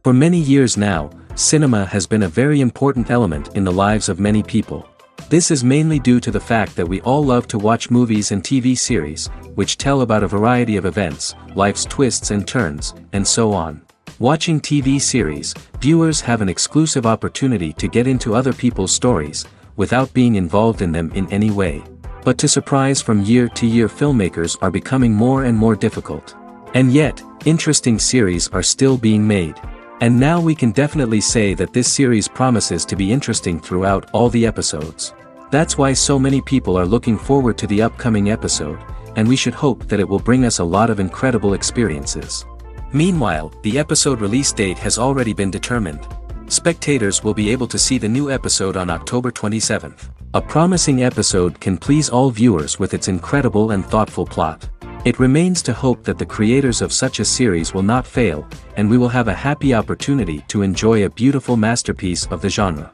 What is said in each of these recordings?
For many years now, cinema has been a very important element in the lives of many people. This is mainly due to the fact that we all love to watch movies and TV series, which tell about a variety of events, life's twists and turns, and so on. Watching TV series, viewers have an exclusive opportunity to get into other people's stories, without being involved in them in any way. But to surprise from year to year, filmmakers are becoming more and more difficult. And yet, interesting series are still being made. And now we can definitely say that this series promises to be interesting throughout all the episodes. That's why so many people are looking forward to the upcoming episode, and we should hope that it will bring us a lot of incredible experiences. Meanwhile, the episode release date has already been determined. Spectators will be able to see the new episode on October 27th. A promising episode can please all viewers with its incredible and thoughtful plot. It remains to hope that the creators of such a series will not fail, and we will have a happy opportunity to enjoy a beautiful masterpiece of the genre.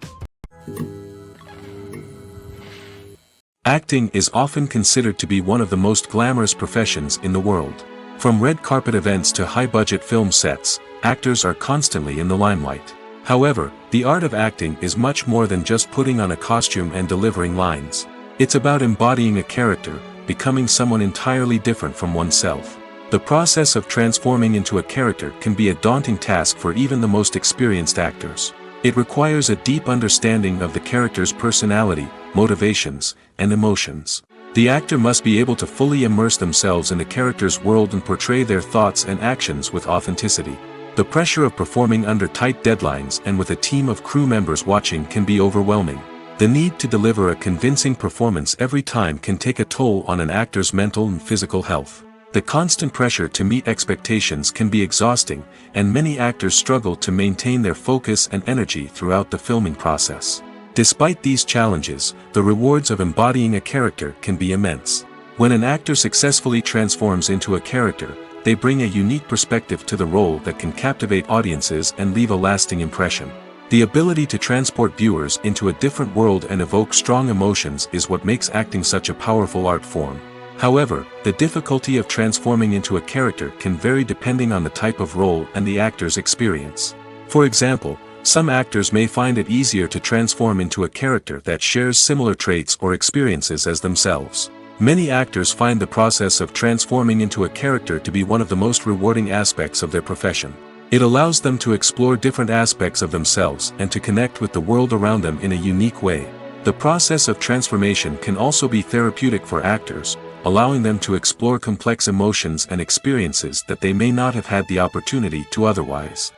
Acting is often considered to be one of the most glamorous professions in the world. From red carpet events to high-budget film sets, actors are constantly in the limelight. However, the art of acting is much more than just putting on a costume and delivering lines. It's about embodying a character, becoming someone entirely different from oneself. The process of transforming into a character can be a daunting task for even the most experienced actors. It requires a deep understanding of the character's personality, motivations, and emotions. The actor must be able to fully immerse themselves in the character's world and portray their thoughts and actions with authenticity. The pressure of performing under tight deadlines and with a team of crew members watching can be overwhelming. The need to deliver a convincing performance every time can take a toll on an actor's mental and physical health. The constant pressure to meet expectations can be exhausting, and many actors struggle to maintain their focus and energy throughout the filming process. Despite these challenges, the rewards of embodying a character can be immense. When an actor successfully transforms into a character, they bring a unique perspective to the role that can captivate audiences and leave a lasting impression. The ability to transport viewers into a different world and evoke strong emotions is what makes acting such a powerful art form. However, the difficulty of transforming into a character can vary depending on the type of role and the actor's experience. For example, some actors may find it easier to transform into a character that shares similar traits or experiences as themselves. Many actors find the process of transforming into a character to be one of the most rewarding aspects of their profession. It allows them to explore different aspects of themselves and to connect with the world around them in a unique way. The process of transformation can also be therapeutic for actors, allowing them to explore complex emotions and experiences that they may not have had the opportunity to otherwise.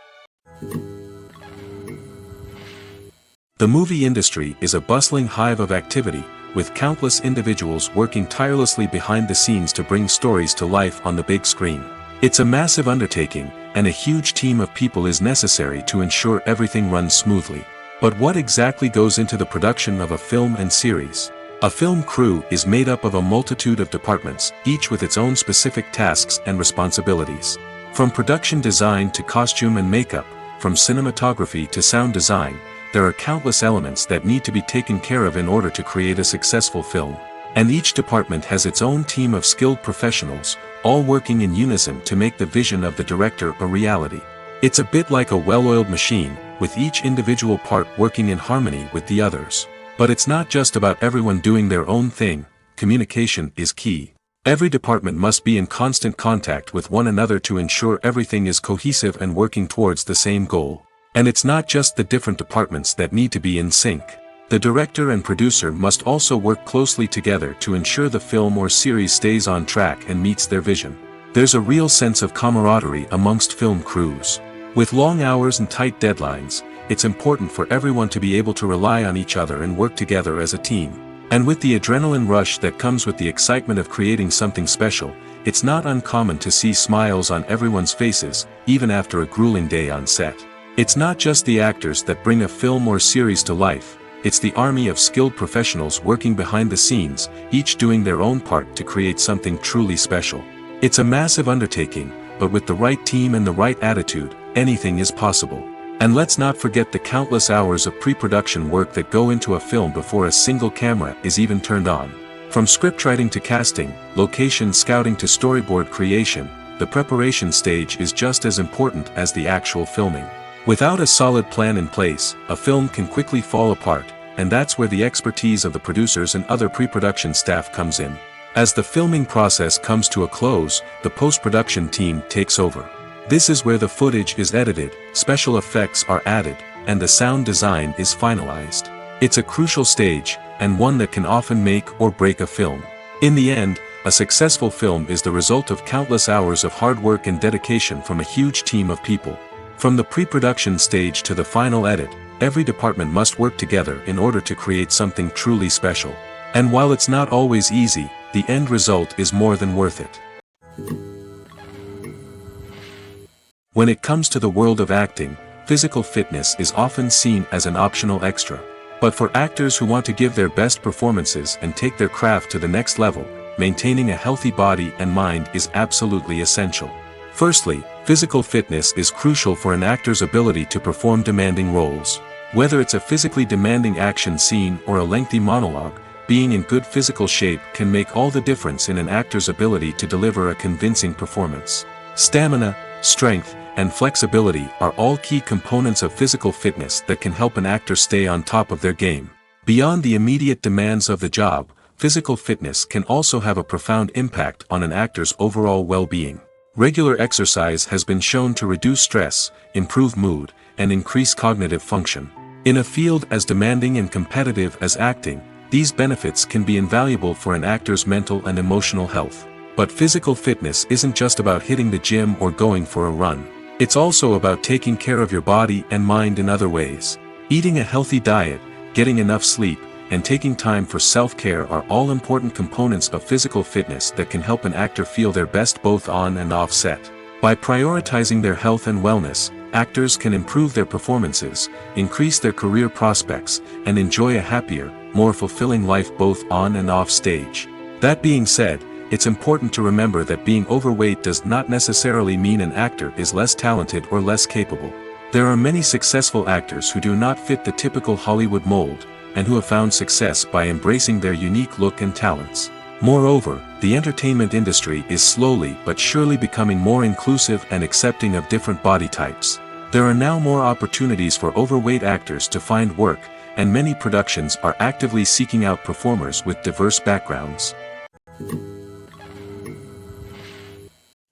The movie industry is a bustling hive of activity, with countless individuals working tirelessly behind the scenes to bring stories to life on the big screen. It's a massive undertaking, and a huge team of people is necessary to ensure everything runs smoothly. But what exactly goes into the production of a film and series? A film crew is made up of a multitude of departments, each with its own specific tasks and responsibilities. From production design to costume and makeup, from cinematography to sound design, there are countless elements that need to be taken care of in order to create a successful film. And each department has its own team of skilled professionals, all working in unison to make the vision of the director a reality. It's a bit like a well-oiled machine, with each individual part working in harmony with the others. But it's not just about everyone doing their own thing. Communication is key. Every department must be in constant contact with one another to ensure everything is cohesive and working towards the same goal. And it's not just the different departments that need to be in sync. The director and producer must also work closely together to ensure the film or series stays on track and meets their vision. There's a real sense of camaraderie amongst film crews. With long hours and tight deadlines, it's important for everyone to be able to rely on each other and work together as a team. And with the adrenaline rush that comes with the excitement of creating something special, it's not uncommon to see smiles on everyone's faces, even after a grueling day on set. It's not just the actors that bring a film or series to life, it's the army of skilled professionals working behind the scenes, each doing their own part to create something truly special. It's a massive undertaking, but with the right team and the right attitude, anything is possible. And let's not forget the countless hours of pre-production work that go into a film before a single camera is even turned on. From scriptwriting to casting, location scouting to storyboard creation, the preparation stage is just as important as the actual filming. Without a solid plan in place, a film can quickly fall apart, and that's where the expertise of the producers and other pre-production staff comes in. As the filming process comes to a close, the post-production team takes over. This is where the footage is edited, special effects are added, and the sound design is finalized. It's a crucial stage, and one that can often make or break a film. In the end, a successful film is the result of countless hours of hard work and dedication from a huge team of people. From the pre-production stage to the final edit, every department must work together in order to create something truly special. And while it's not always easy, the end result is more than worth it. When it comes to the world of acting, physical fitness is often seen as an optional extra. But for actors who want to give their best performances and take their craft to the next level, maintaining a healthy body and mind is absolutely essential. Firstly, physical fitness is crucial for an actor's ability to perform demanding roles. Whether it's a physically demanding action scene or a lengthy monologue, being in good physical shape can make all the difference in an actor's ability to deliver a convincing performance. Stamina, strength, and flexibility are all key components of physical fitness that can help an actor stay on top of their game. Beyond the immediate demands of the job, physical fitness can also have a profound impact on an actor's overall well-being. Regular exercise has been shown to reduce stress, improve mood, and increase cognitive function. In a field as demanding and competitive as acting, these benefits can be invaluable for an actor's mental and emotional health. But physical fitness isn't just about hitting the gym or going for a run. It's also about taking care of your body and mind in other ways. Eating a healthy diet, getting enough sleep, and taking time for self-care are all important components of physical fitness that can help an actor feel their best both on and off set. By prioritizing their health and wellness, actors can improve their performances, increase their career prospects, and enjoy a happier, more fulfilling life both on and off stage. That being said, it's important to remember that being overweight does not necessarily mean an actor is less talented or less capable. There are many successful actors who do not fit the typical Hollywood mold, and who have found success by embracing their unique look and talents. Moreover, the entertainment industry is slowly but surely becoming more inclusive and accepting of different body types. There are now more opportunities for overweight actors to find work, and many productions are actively seeking out performers with diverse backgrounds.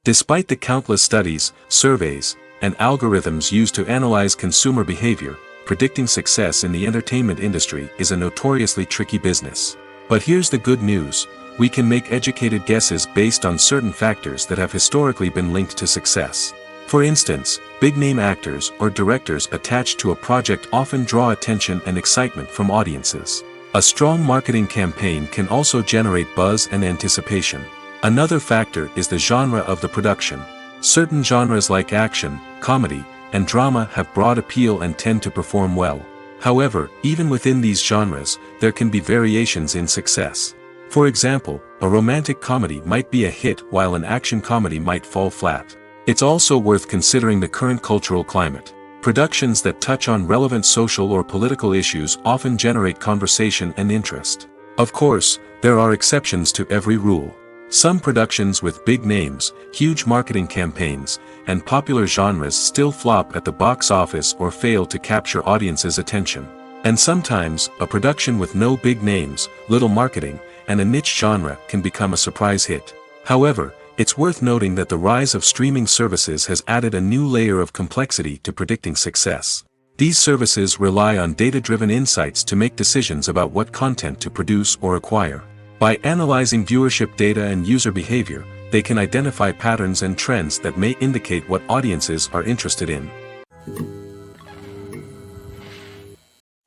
Despite the countless studies, surveys, and algorithms used to analyze consumer behavior, predicting success in the entertainment industry is a notoriously tricky business. But here's the good news: we can make educated guesses based on certain factors that have historically been linked to success. For instance, big-name actors or directors attached to a project often draw attention and excitement from audiences. A strong marketing campaign can also generate buzz and anticipation. Another factor is the genre of the production. Certain genres like action, comedy, and drama have broad appeal and tend to perform well. However, even within these genres, there can be variations in success. For example, a romantic comedy might be a hit while an action comedy might fall flat. It's also worth considering the current cultural climate. Productions that touch on relevant social or political issues often generate conversation and interest. Of course, there are exceptions to every rule. Some productions with big names, huge marketing campaigns, and popular genres still flop at the box office or fail to capture audiences' attention. And sometimes, a production with no big names, little marketing, and a niche genre can become a surprise hit. However, it's worth noting that the rise of streaming services has added a new layer of complexity to predicting success. These services rely on data-driven insights to make decisions about what content to produce or acquire. By analyzing viewership data and user behavior, they can identify patterns and trends that may indicate what audiences are interested in.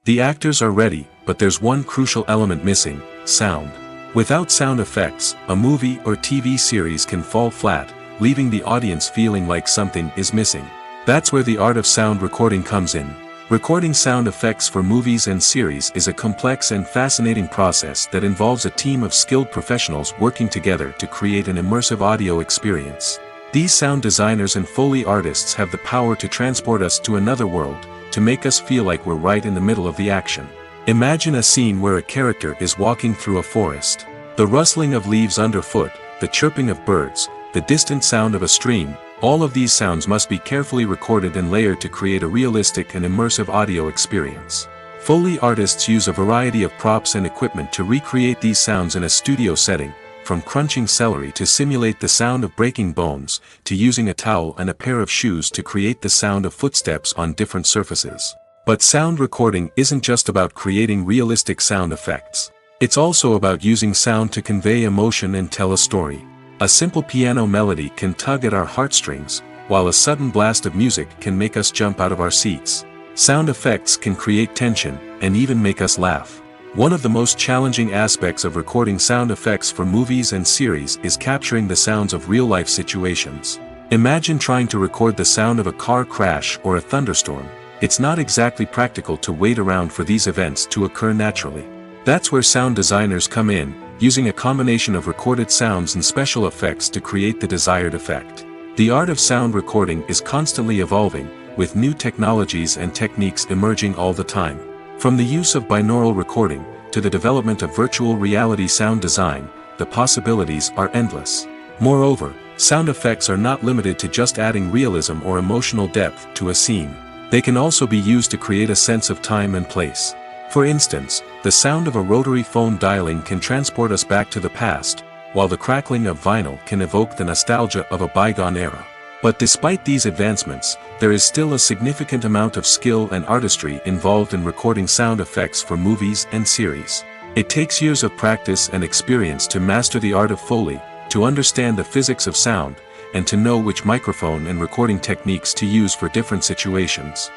The actors are ready, but there's one crucial element missing: sound. Without sound effects, a movie or TV series can fall flat, leaving the audience feeling like something is missing. That's where the art of sound recording comes in. Recording sound effects for movies and series is a complex and fascinating process that involves a team of skilled professionals working together to create an immersive audio experience. These sound designers and Foley artists have the power to transport us to another world, to make us feel like we're right in the middle of the action. Imagine a scene where a character is walking through a forest. The rustling of leaves underfoot, the chirping of birds, the distant sound of a stream, All of these sounds must be carefully recorded and layered to create a realistic and immersive audio experience. Foley artists use a variety of props and equipment to recreate these sounds in a studio setting, from crunching celery to simulate the sound of breaking bones, to using a towel and a pair of shoes to create the sound of footsteps on different surfaces. But sound recording isn't just about creating realistic sound effects. It's also about using sound to convey emotion and tell a story. A simple piano melody can tug at our heartstrings, while a sudden blast of music can make us jump out of our seats. Sound effects can create tension, and even make us laugh. One of the most challenging aspects of recording sound effects for movies and series is capturing the sounds of real-life situations. Imagine trying to record the sound of a car crash or a thunderstorm. It's not exactly practical to wait around for these events to occur naturally. That's where sound designers come in, using a combination of recorded sounds and special effects to create the desired effect. The art of sound recording is constantly evolving, with new technologies and techniques emerging all the time. From the use of binaural recording, to the development of virtual reality sound design, the possibilities are endless. Moreover, sound effects are not limited to just adding realism or emotional depth to a scene. They can also be used to create a sense of time and place. For instance, the sound of a rotary phone dialing can transport us back to the past, while the crackling of vinyl can evoke the nostalgia of a bygone era. But despite these advancements, there is still a significant amount of skill and artistry involved in recording sound effects for movies and series. It takes years of practice and experience to master the art of Foley, to understand the physics of sound, and to know which microphone and recording techniques to use for different situations.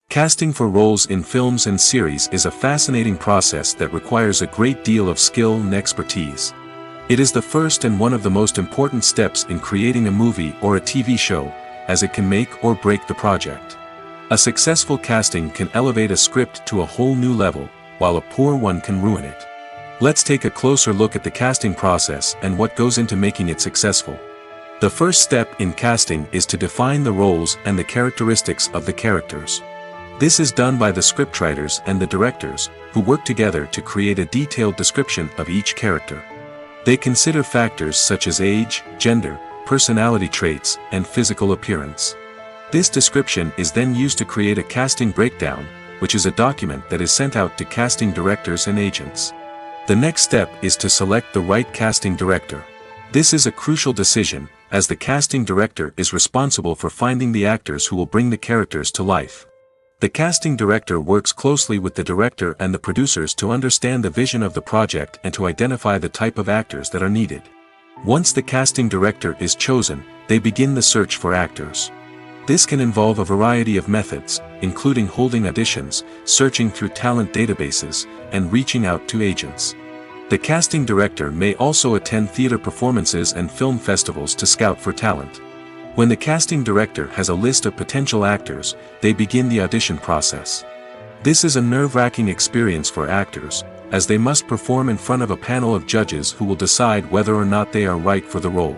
Casting for roles in films and series is a fascinating process that requires a great deal of skill and expertise. It is the first and one of the most important steps in creating a movie or a TV show, as it can make or break the project. A successful casting can elevate a script to a whole new level, while a poor one can ruin it. Let's take a closer look at the casting process and what goes into making it successful. The first step in casting is to define the roles and the characteristics of the characters. This is done by the scriptwriters and the directors, who work together to create a detailed description of each character. They consider factors such as age, gender, personality traits, and physical appearance. This description is then used to create a casting breakdown, which is a document that is sent out to casting directors and agents. The next step is to select the right casting director. This is a crucial decision, as the casting director is responsible for finding the actors who will bring the characters to life. The casting director works closely with the director and the producers to understand the vision of the project and to identify the type of actors that are needed. Once the casting director is chosen, they begin the search for actors. This can involve a variety of methods, including holding auditions, searching through talent databases, and reaching out to agents. The casting director may also attend theater performances and film festivals to scout for talent. When the casting director has a list of potential actors, they begin the audition process. This is a nerve-wracking experience for actors, as they must perform in front of a panel of judges who will decide whether or not they are right for the role.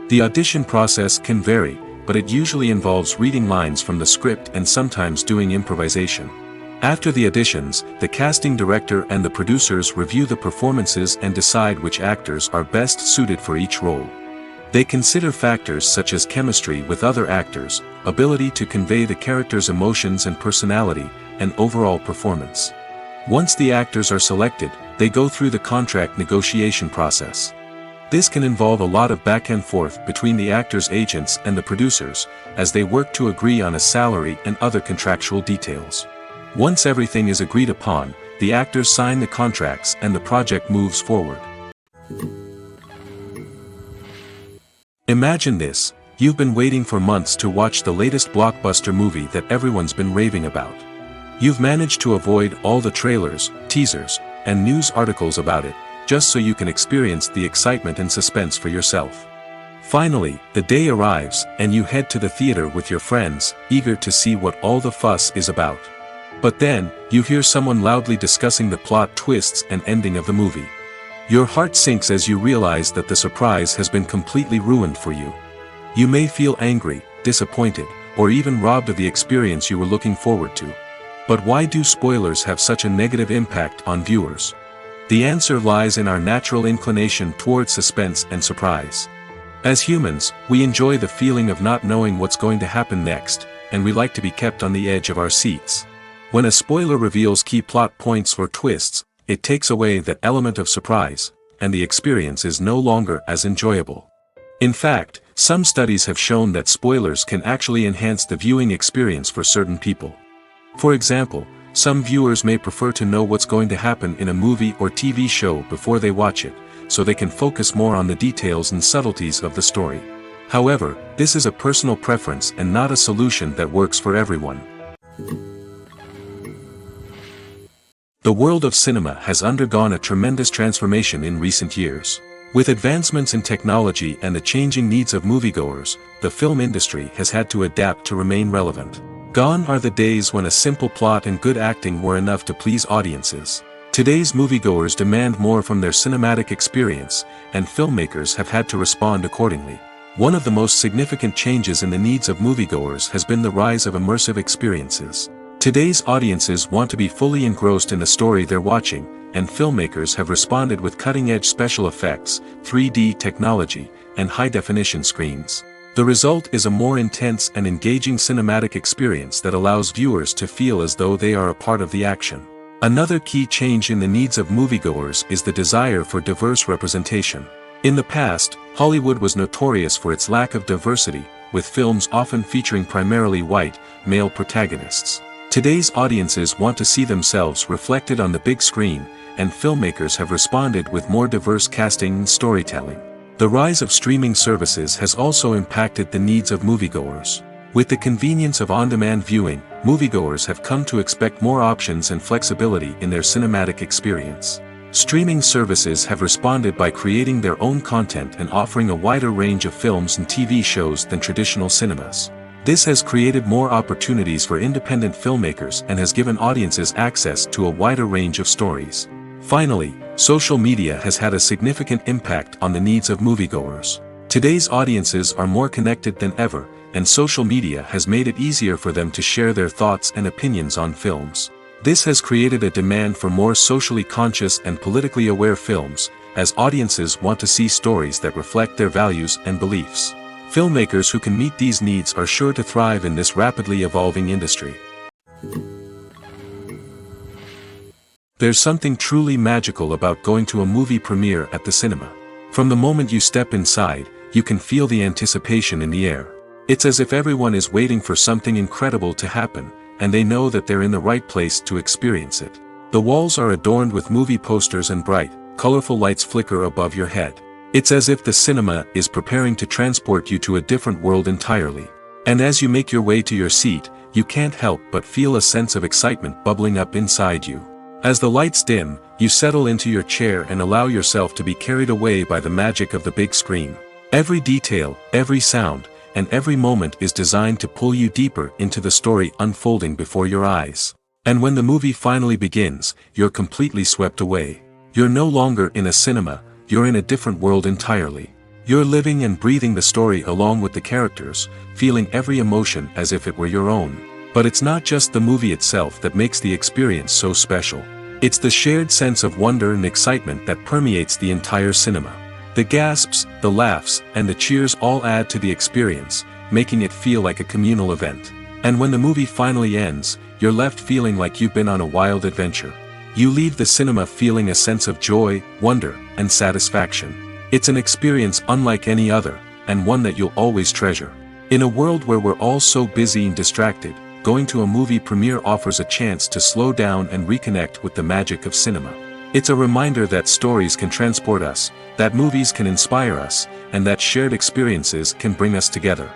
The audition process can vary, but it usually involves reading lines from the script and sometimes doing improvisation. After the auditions, the casting director and the producers review the performances and decide which actors are best suited for each role. They consider factors such as chemistry with other actors, ability to convey the character's emotions and personality, and overall performance. Once the actors are selected, they go through the contract negotiation process. This can involve a lot of back and forth between the actors' agents and the producers, as they work to agree on a salary and other contractual details. Once everything is agreed upon, the actors sign the contracts and the project moves forward. Imagine this: you've been waiting for months to watch the latest blockbuster movie that everyone's been raving about. You've managed to avoid all the trailers, teasers, and news articles about it, just so you can experience the excitement and suspense for yourself. Finally, the day arrives, and you head to the theater with your friends, eager to see what all the fuss is about. But then, you hear someone loudly discussing the plot twists and ending of the movie. Your heart sinks as you realize that the surprise has been completely ruined for you. You may feel angry, disappointed, or even robbed of the experience you were looking forward to. But why do spoilers have such a negative impact on viewers? The answer lies in our natural inclination toward suspense and surprise. As humans, we enjoy the feeling of not knowing what's going to happen next, and we like to be kept on the edge of our seats. When a spoiler reveals key plot points or twists, it takes away that element of surprise, and the experience is no longer as enjoyable. In fact, some studies have shown that spoilers can actually enhance the viewing experience for certain people. For example, some viewers may prefer to know what's going to happen in a movie or TV show before they watch it, so they can focus more on the details and subtleties of the story. However, this is a personal preference and not a solution that works for everyone. The world of cinema has undergone a tremendous transformation in recent years. With advancements in technology and the changing needs of moviegoers, the film industry has had to adapt to remain relevant. Gone are the days when a simple plot and good acting were enough to please audiences. Today's moviegoers demand more from their cinematic experience, and filmmakers have had to respond accordingly. One of the most significant changes in the needs of moviegoers has been the rise of immersive experiences. Today's audiences want to be fully engrossed in the story they're watching, and filmmakers have responded with cutting-edge special effects, 3D technology, and high-definition screens. The result is a more intense and engaging cinematic experience that allows viewers to feel as though they are a part of the action. Another key change in the needs of moviegoers is the desire for diverse representation. In the past, Hollywood was notorious for its lack of diversity, with films often featuring primarily white, male protagonists. Today's audiences want to see themselves reflected on the big screen, and filmmakers have responded with more diverse casting and storytelling. The rise of streaming services has also impacted the needs of moviegoers. With the convenience of on-demand viewing, moviegoers have come to expect more options and flexibility in their cinematic experience. Streaming services have responded by creating their own content and offering a wider range of films and TV shows than traditional cinemas. This has created more opportunities for independent filmmakers and has given audiences access to a wider range of stories. Finally, social media has had a significant impact on the needs of moviegoers. Today's audiences are more connected than ever, and social media has made it easier for them to share their thoughts and opinions on films. This has created a demand for more socially conscious and politically aware films, as audiences want to see stories that reflect their values and beliefs. Filmmakers who can meet these needs are sure to thrive in this rapidly evolving industry. There's something truly magical about going to a movie premiere at the cinema. From the moment you step inside, you can feel the anticipation in the air. It's as if everyone is waiting for something incredible to happen, and they know that they're in the right place to experience it. The walls are adorned with movie posters and bright, colorful lights flicker above your head. It's as if the cinema is preparing to transport you to a different world entirely. And as you make your way to your seat, you can't help but feel a sense of excitement bubbling up inside you. As the lights dim, you settle into your chair and allow yourself to be carried away by the magic of the big screen. Every detail, every sound, and every moment is designed to pull you deeper into the story unfolding before your eyes. And when the movie finally begins, you're completely swept away. You're no longer in a cinema, you're in a different world entirely. You're living and breathing the story along with the characters, feeling every emotion as if it were your own. But it's not just the movie itself that makes the experience so special. It's the shared sense of wonder and excitement that permeates the entire cinema. The gasps, the laughs, and the cheers all add to the experience, making it feel like a communal event. And when the movie finally ends, you're left feeling like you've been on a wild adventure. You leave the cinema feeling a sense of joy, wonder, and satisfaction. It's an experience unlike any other, and one that you'll always treasure. In a world where we're all so busy and distracted, going to a movie premiere offers a chance to slow down and reconnect with the magic of cinema. It's a reminder that stories can transport us, that movies can inspire us, and that shared experiences can bring us together.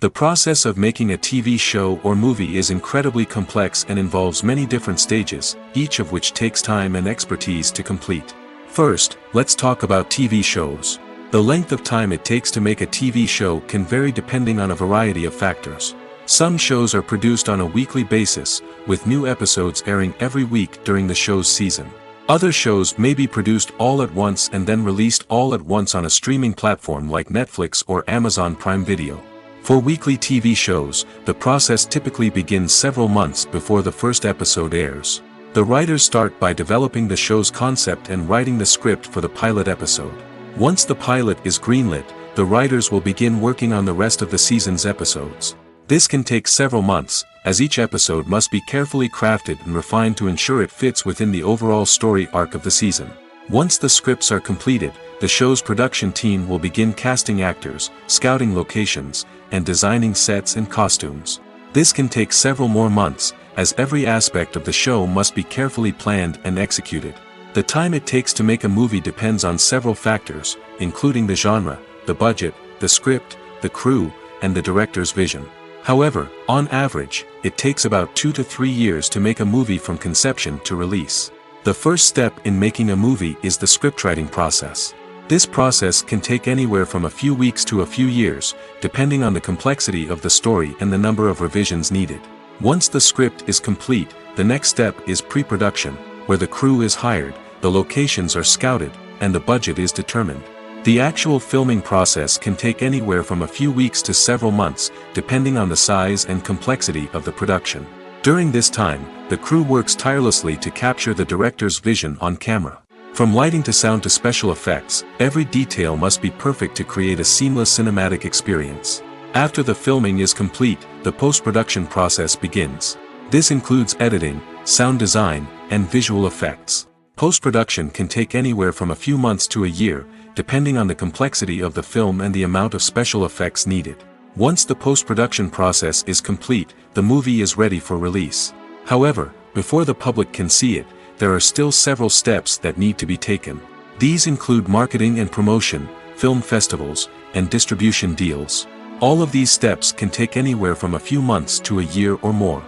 The process of making a TV show or movie is incredibly complex and involves many different stages, each of which takes time and expertise to complete. First, let's talk about TV shows. The length of time it takes to make a TV show can vary depending on a variety of factors. Some shows are produced on a weekly basis, with new episodes airing every week during the show's season. Other shows may be produced all at once and then released all at once on a streaming platform like Netflix or Amazon Prime Video. For weekly TV shows, the process typically begins several months before the first episode airs. The writers start by developing the show's concept and writing the script for the pilot episode. Once the pilot is greenlit, the writers will begin working on the rest of the season's episodes. This can take several months, as each episode must be carefully crafted and refined to ensure it fits within the overall story arc of the season. Once the scripts are completed, the show's production team will begin casting actors, scouting locations, and designing sets and costumes. This can take several more months, as every aspect of the show must be carefully planned and executed. The time it takes to make a movie depends on several factors, including the genre, the budget, the script, the crew, and the director's vision. However, on average, it takes about 2 to 3 years to make a movie from conception to release. The first step in making a movie is the scriptwriting process. This process can take anywhere from a few weeks to a few years, depending on the complexity of the story and the number of revisions needed. Once the script is complete, the next step is pre-production, where the crew is hired, the locations are scouted, and the budget is determined. The actual filming process can take anywhere from a few weeks to several months, depending on the size and complexity of the production. During this time, the crew works tirelessly to capture the director's vision on camera. From lighting to sound to special effects, every detail must be perfect to create a seamless cinematic experience. After the filming is complete, the post-production process begins. This includes editing, sound design, and visual effects. Post-production can take anywhere from a few months to a year, depending on the complexity of the film and the amount of special effects needed. Once the post-production process is complete, the movie is ready for release. However, before the public can see it, there are still several steps that need to be taken. These include marketing and promotion, film festivals, and distribution deals. All of these steps can take anywhere from a few months to a year or more.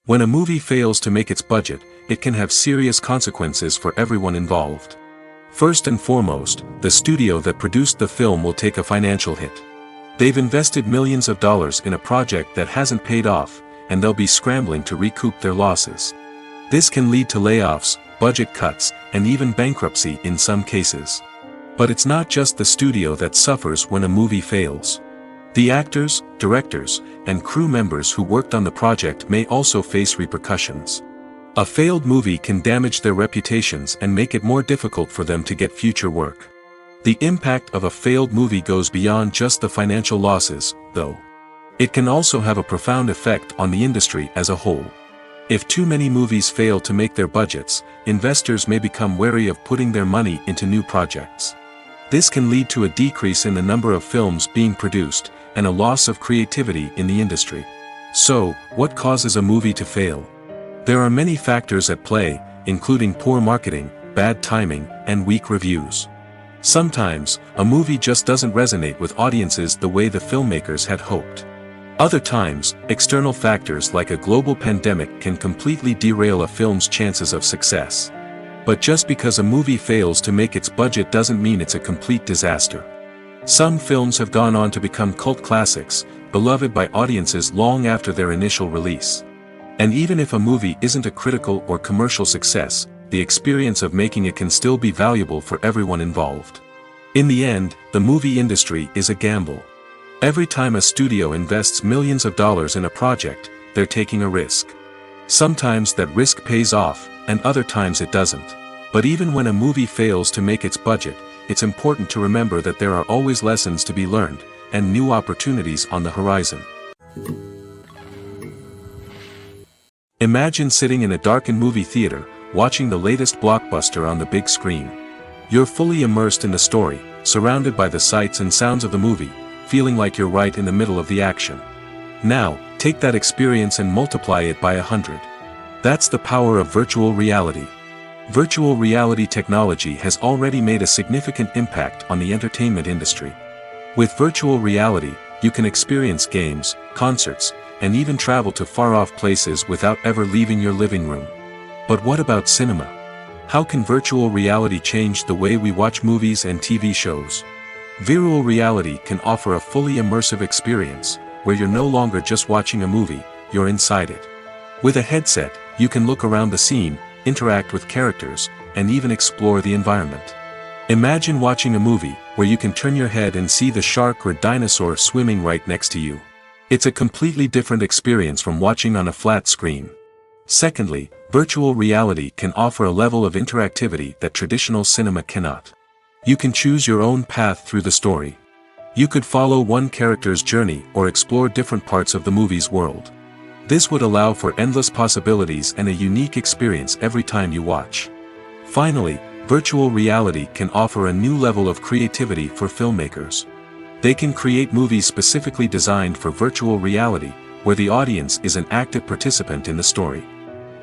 When a movie fails to make its budget, it can have serious consequences for everyone involved. First and foremost, the studio that produced the film will take a financial hit. They've invested millions of dollars in a project that hasn't paid off, and they'll be scrambling to recoup their losses. This can lead to layoffs, budget cuts, and even bankruptcy in some cases. But it's not just the studio that suffers when a movie fails. The actors, directors, and crew members who worked on the project may also face repercussions. A failed movie can damage their reputations and make it more difficult for them to get future work. The impact of a failed movie goes beyond just the financial losses, though. It can also have a profound effect on the industry as a whole. If too many movies fail to make their budgets, investors may become wary of putting their money into new projects. This can lead to a decrease in the number of films being produced, and a loss of creativity in the industry. So, what causes a movie to fail? There are many factors at play, including poor marketing, bad timing, and weak reviews. Sometimes, a movie just doesn't resonate with audiences the way the filmmakers had hoped. Other times, external factors like a global pandemic can completely derail a film's chances of success. But just because a movie fails to make its budget doesn't mean it's a complete disaster. Some films have gone on to become cult classics, beloved by audiences long after their initial release. And even if a movie isn't a critical or commercial success, the experience of making it can still be valuable for everyone involved. In the end, the movie industry is a gamble. Every time a studio invests millions of dollars in a project, they're taking a risk. Sometimes that risk pays off, and other times it doesn't. But even when a movie fails to make its budget, it's important to remember that there are always lessons to be learned, and new opportunities on the horizon. Imagine sitting in a darkened movie theater, watching the latest blockbuster on the big screen. You're fully immersed in the story, surrounded by the sights and sounds of the movie, feeling like you're right in the middle of the action. Now, take that experience and multiply it by 100. That's the power of virtual reality. Virtual reality technology has already made a significant impact on the entertainment industry. With virtual reality, you can experience games, concerts, and even travel to far-off places without ever leaving your living room. But what about cinema? How can virtual reality change the way we watch movies and TV shows? Virtual reality can offer a fully immersive experience, where you're no longer just watching a movie, you're inside it. With a headset, you can look around the scene, interact with characters, and even explore the environment. Imagine watching a movie where you can turn your head and see the shark or dinosaur swimming right next to you. It's a completely different experience from watching on a flat screen. Secondly, virtual reality can offer a level of interactivity that traditional cinema cannot. You can choose your own path through the story. You could follow one character's journey or explore different parts of the movie's world. This would allow for endless possibilities and a unique experience every time you watch. Finally, virtual reality can offer a new level of creativity for filmmakers. They can create movies specifically designed for virtual reality, where the audience is an active participant in the story.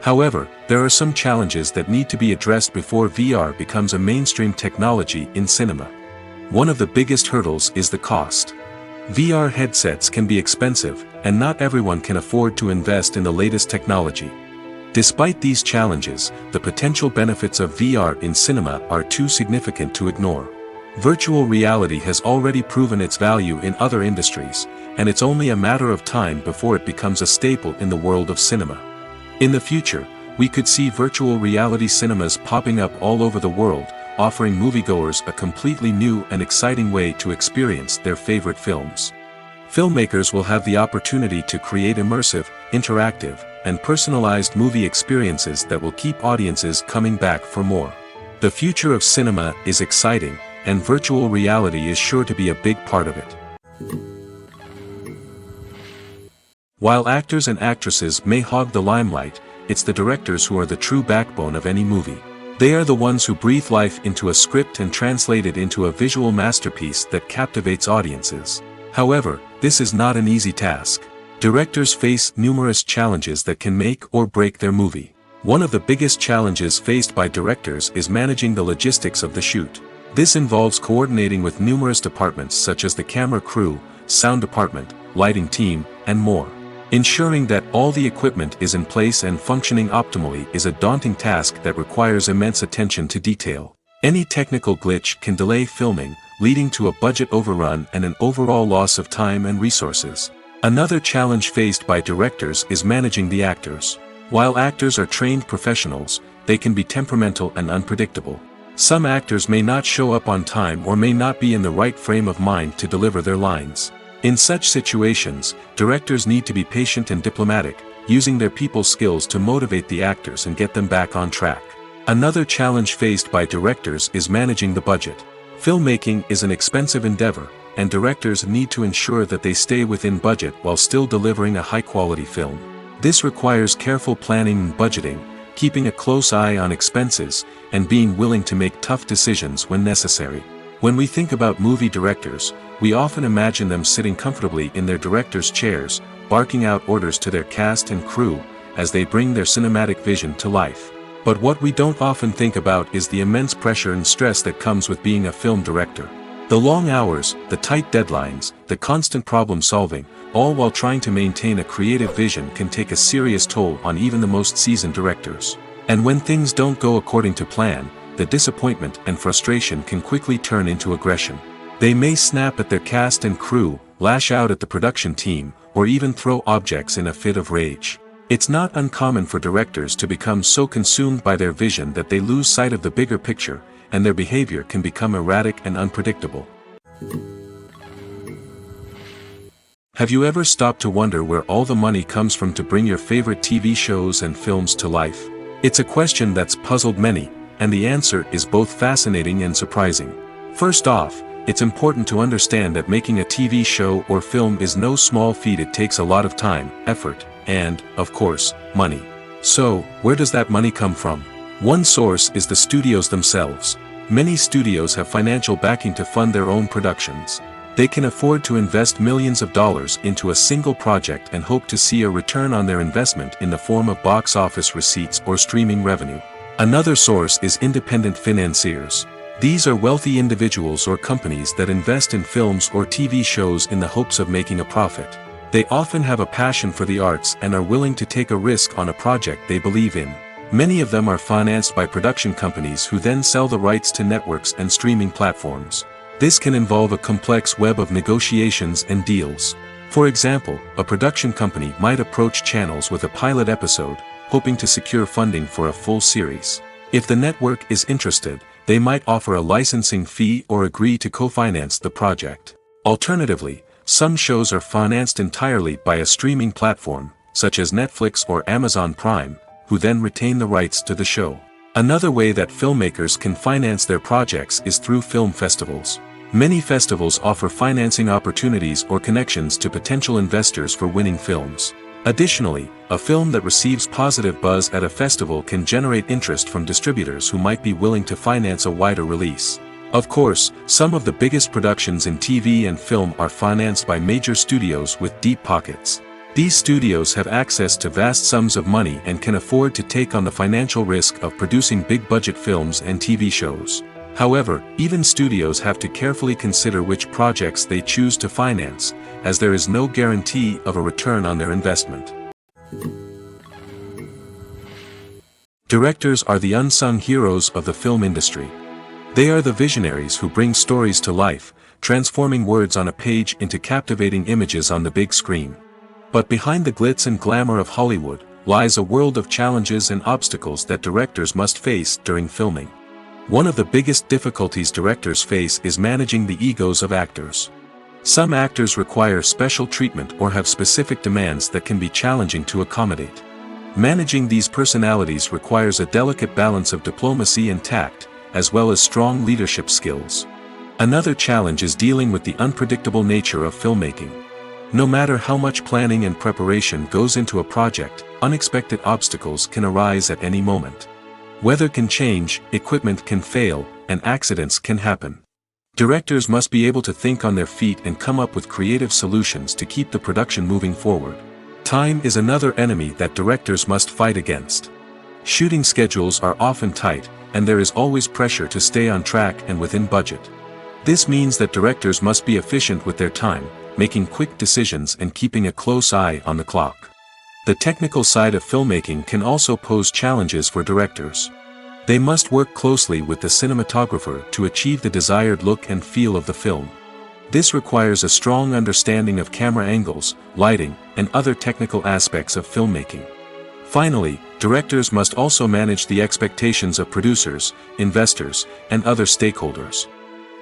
However, there are some challenges that need to be addressed before VR becomes a mainstream technology in cinema. One of the biggest hurdles is the cost. VR headsets can be expensive, and not everyone can afford to invest in the latest technology. Despite these challenges, the potential benefits of VR in cinema are too significant to ignore. Virtual reality has already proven its value in other industries, and it's only a matter of time before it becomes a staple in the world of cinema. In the future, we could see virtual reality cinemas popping up all over the world, offering moviegoers a completely new and exciting way to experience their favorite films. Filmmakers will have the opportunity to create immersive, interactive, and personalized movie experiences that will keep audiences coming back for more. The future of cinema is exciting, and virtual reality is sure to be a big part of it. While actors and actresses may hog the limelight, it's the directors who are the true backbone of any movie. They are the ones who breathe life into a script and translate it into a visual masterpiece that captivates audiences. However, this is not an easy task. Directors face numerous challenges that can make or break their movie. One of the biggest challenges faced by directors is managing the logistics of the shoot. This involves coordinating with numerous departments such as the camera crew, sound department, lighting team, and more. Ensuring that all the equipment is in place and functioning optimally is a daunting task that requires immense attention to detail. Any technical glitch can delay filming, leading to a budget overrun and an overall loss of time and resources. Another challenge faced by directors is managing the actors. While actors are trained professionals, they can be temperamental and unpredictable. Some actors may not show up on time or may not be in the right frame of mind to deliver their lines. In such situations, directors need to be patient and diplomatic, using their people skills to motivate the actors and get them back on track. Another challenge faced by directors is managing the budget. Filmmaking is an expensive endeavor, and directors need to ensure that they stay within budget while still delivering a high-quality film. This requires careful planning and budgeting, keeping a close eye on expenses, and being willing to make tough decisions when necessary. When we think about movie directors, we often imagine them sitting comfortably in their director's chairs, barking out orders to their cast and crew, as they bring their cinematic vision to life. But what we don't often think about is the immense pressure and stress that comes with being a film director. The long hours, the tight deadlines, the constant problem solving, all while trying to maintain a creative vision can take a serious toll on even the most seasoned directors. And when things don't go according to plan, the disappointment and frustration can quickly turn into aggression. They may snap at their cast and crew, lash out at the production team, or even throw objects in a fit of rage. It's not uncommon for directors to become so consumed by their vision that they lose sight of the bigger picture, and their behavior can become erratic and unpredictable. Have you ever stopped to wonder where all the money comes from to bring your favorite TV shows and films to life? It's a question that's puzzled many, and the answer is both fascinating and surprising. First off, it's important to understand that making a TV show or film is no small feat. It takes a lot of time, effort, and, of course, money. So, where does that money come from? One source is the studios themselves. Many studios have financial backing to fund their own productions. They can afford to invest millions of dollars into a single project and hope to see a return on their investment in the form of box office receipts or streaming revenue. Another source is independent financiers. These are wealthy individuals or companies that invest in films or TV shows in the hopes of making a profit. They often have a passion for the arts and are willing to take a risk on a project they believe in. Many of them are financed by production companies who then sell the rights to networks and streaming platforms. This can involve a complex web of negotiations and deals. For example, a production company might approach channels with a pilot episode, hoping to secure funding for a full series. If the network is interested, they might offer a licensing fee or agree to co-finance the project. Alternatively, Some shows are financed entirely by a streaming platform, such as Netflix or Amazon Prime, who then retain the rights to the show. Another way that filmmakers can finance their projects is through film festivals. Many festivals offer financing opportunities or connections to potential investors for winning films. Additionally, a film that receives positive buzz at a festival can generate interest from distributors who might be willing to finance a wider release. Of course, some of the biggest productions in TV and film are financed by major studios with deep pockets. These studios have access to vast sums of money and can afford to take on the financial risk of producing big-budget films and TV shows. However, even studios have to carefully consider which projects they choose to finance, as there is no guarantee of a return on their investment. Directors are the unsung heroes of the film industry. They are the visionaries who bring stories to life, transforming words on a page into captivating images on the big screen. But behind the glitz and glamour of Hollywood, lies a world of challenges and obstacles that directors must face during filming. One of the biggest difficulties directors face is managing the egos of actors. Some actors require special treatment or have specific demands that can be challenging to accommodate. Managing these personalities requires a delicate balance of diplomacy and tact, as well as strong leadership skills. Another challenge is dealing with the unpredictable nature of filmmaking. No matter how much planning and preparation goes into a project, unexpected obstacles can arise at any moment. Weather can change, equipment can fail, and accidents can happen. Directors must be able to think on their feet and come up with creative solutions to keep the production moving forward. Time is another enemy that directors must fight against. Shooting schedules are often tight, and there is always pressure to stay on track and within budget. This means that directors must be efficient with their time, making quick decisions and keeping a close eye on the clock. The technical side of filmmaking can also pose challenges for directors. They must work closely with the cinematographer to achieve the desired look and feel of the film. This requires a strong understanding of camera angles, lighting, and other technical aspects of filmmaking. Finally, directors must also manage the expectations of producers, investors, and other stakeholders.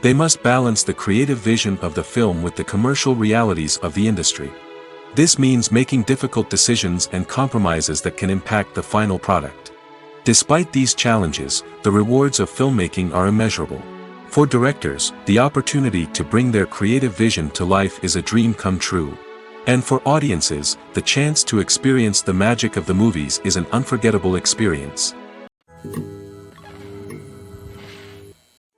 They must balance the creative vision of the film with the commercial realities of the industry. This means making difficult decisions and compromises that can impact the final product. Despite these challenges, the rewards of filmmaking are immeasurable. For directors, the opportunity to bring their creative vision to life is a dream come true. And for audiences, the chance to experience the magic of the movies is an unforgettable experience.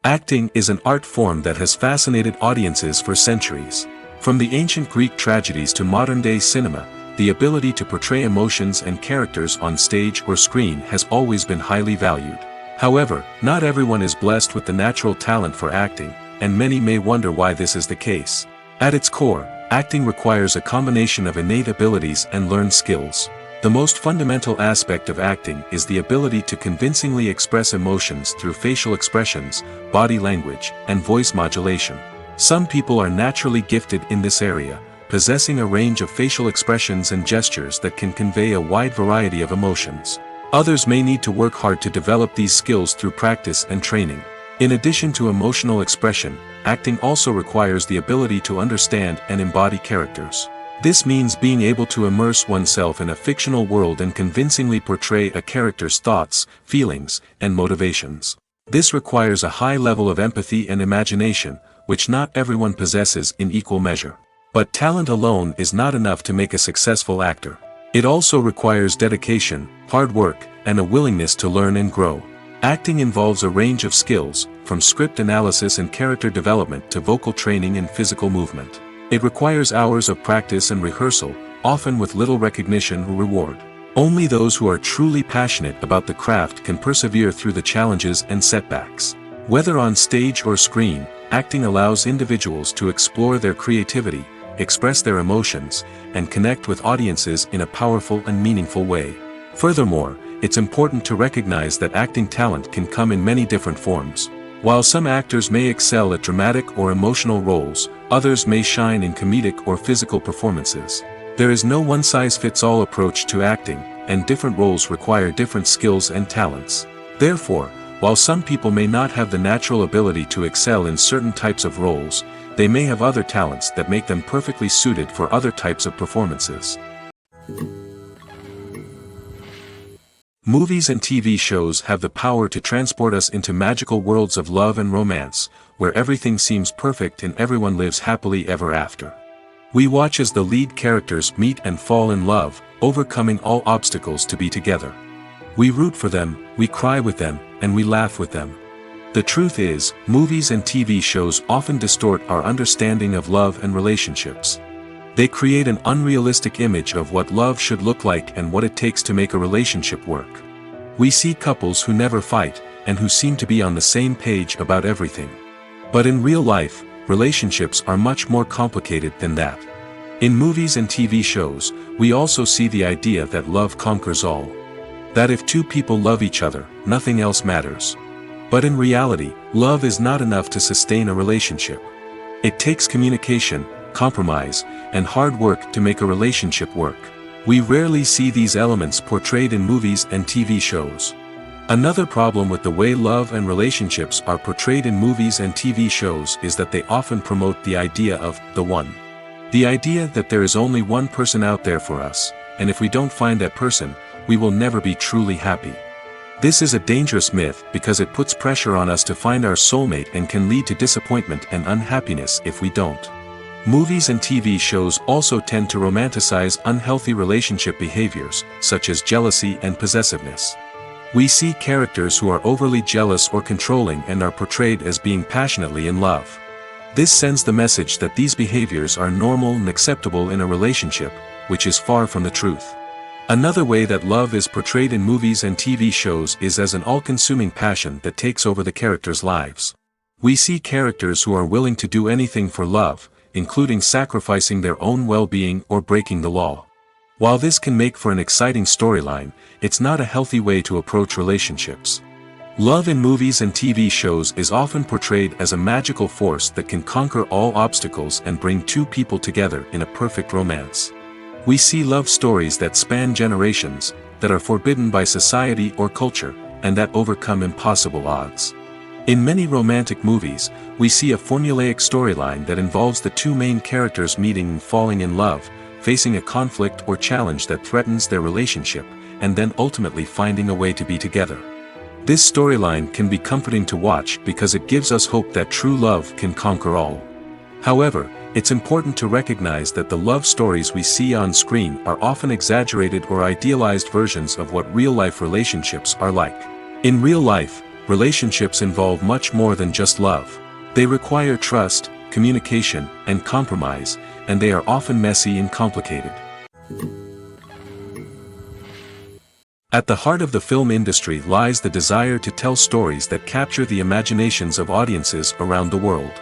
Acting is an art form that has fascinated audiences for centuries. From the ancient Greek tragedies to modern-day cinema, the ability to portray emotions and characters on stage or screen has always been highly valued. However, not everyone is blessed with the natural talent for acting, and many may wonder why this is the case. At its core, acting requires a combination of innate abilities and learned skills. The most fundamental aspect of acting is the ability to convincingly express emotions through facial expressions, body language, and voice modulation. Some people are naturally gifted in this area, possessing a range of facial expressions and gestures that can convey a wide variety of emotions. Others may need to work hard to develop these skills through practice and training. In addition to emotional expression, acting also requires the ability to understand and embody characters. This means being able to immerse oneself in a fictional world and convincingly portray a character's thoughts, feelings, and motivations. This requires a high level of empathy and imagination, which not everyone possesses in equal measure. But talent alone is not enough to make a successful actor. It also requires dedication, hard work, and a willingness to learn and grow. Acting involves a range of skills, from script analysis and character development to vocal training and physical movement. It requires hours of practice and rehearsal, often with little recognition or reward. Only those who are truly passionate about the craft can persevere through the challenges and setbacks. Whether on stage or screen, acting allows individuals to explore their creativity, express their emotions, and connect with audiences in a powerful and meaningful way. Furthermore, it's important to recognize that acting talent can come in many different forms. While some actors may excel at dramatic or emotional roles, others may shine in comedic or physical performances. There is no one-size-fits-all approach to acting, and different roles require different skills and talents. Therefore, while some people may not have the natural ability to excel in certain types of roles, they may have other talents that make them perfectly suited for other types of performances. Movies and TV shows have the power to transport us into magical worlds of love and romance, where everything seems perfect and everyone lives happily ever after. We watch as the lead characters meet and fall in love, overcoming all obstacles to be together. We root for them, we cry with them, and we laugh with them. The truth is, movies and TV shows often distort our understanding of love and relationships. They create an unrealistic image of what love should look like and what it takes to make a relationship work. We see couples who never fight, and who seem to be on the same page about everything. But in real life, relationships are much more complicated than that. In movies and TV shows, we also see the idea that love conquers all. That if two people love each other, nothing else matters. But in reality, love is not enough to sustain a relationship. It takes communication, compromise, and hard work to make a relationship work. We rarely see these elements portrayed in movies and TV shows. Another problem with the way love and relationships are portrayed in movies and TV shows is that they often promote the idea of the one. The idea that there is only one person out there for us, and if we don't find that person, we will never be truly happy. This is a dangerous myth because it puts pressure on us to find our soulmate and can lead to disappointment and unhappiness if we don't. Movies and TV shows also tend to romanticize unhealthy relationship behaviors, such as jealousy and possessiveness. We see characters who are overly jealous or controlling and are portrayed as being passionately in love. This sends the message that these behaviors are normal and acceptable in a relationship, which is far from the truth. Another way that love is portrayed in movies and TV shows is as an all-consuming passion that takes over the characters' lives. We see characters who are willing to do anything for love, including sacrificing their own well-being or breaking the law. While this can make for an exciting storyline, it's not a healthy way to approach relationships. Love in movies and TV shows is often portrayed as a magical force that can conquer all obstacles and bring two people together in a perfect romance. We see love stories that span generations, that are forbidden by society or culture, and that overcome impossible odds. In many romantic movies, we see a formulaic storyline that involves the two main characters meeting and falling in love, facing a conflict or challenge that threatens their relationship, and then ultimately finding a way to be together. This storyline can be comforting to watch because it gives us hope that true love can conquer all. However, it's important to recognize that the love stories we see on screen are often exaggerated or idealized versions of what real-life relationships are like. In real life, relationships involve much more than just love. They require trust, communication, and compromise, and they are often messy and complicated. At the heart of the film industry lies the desire to tell stories that capture the imaginations of audiences around the world.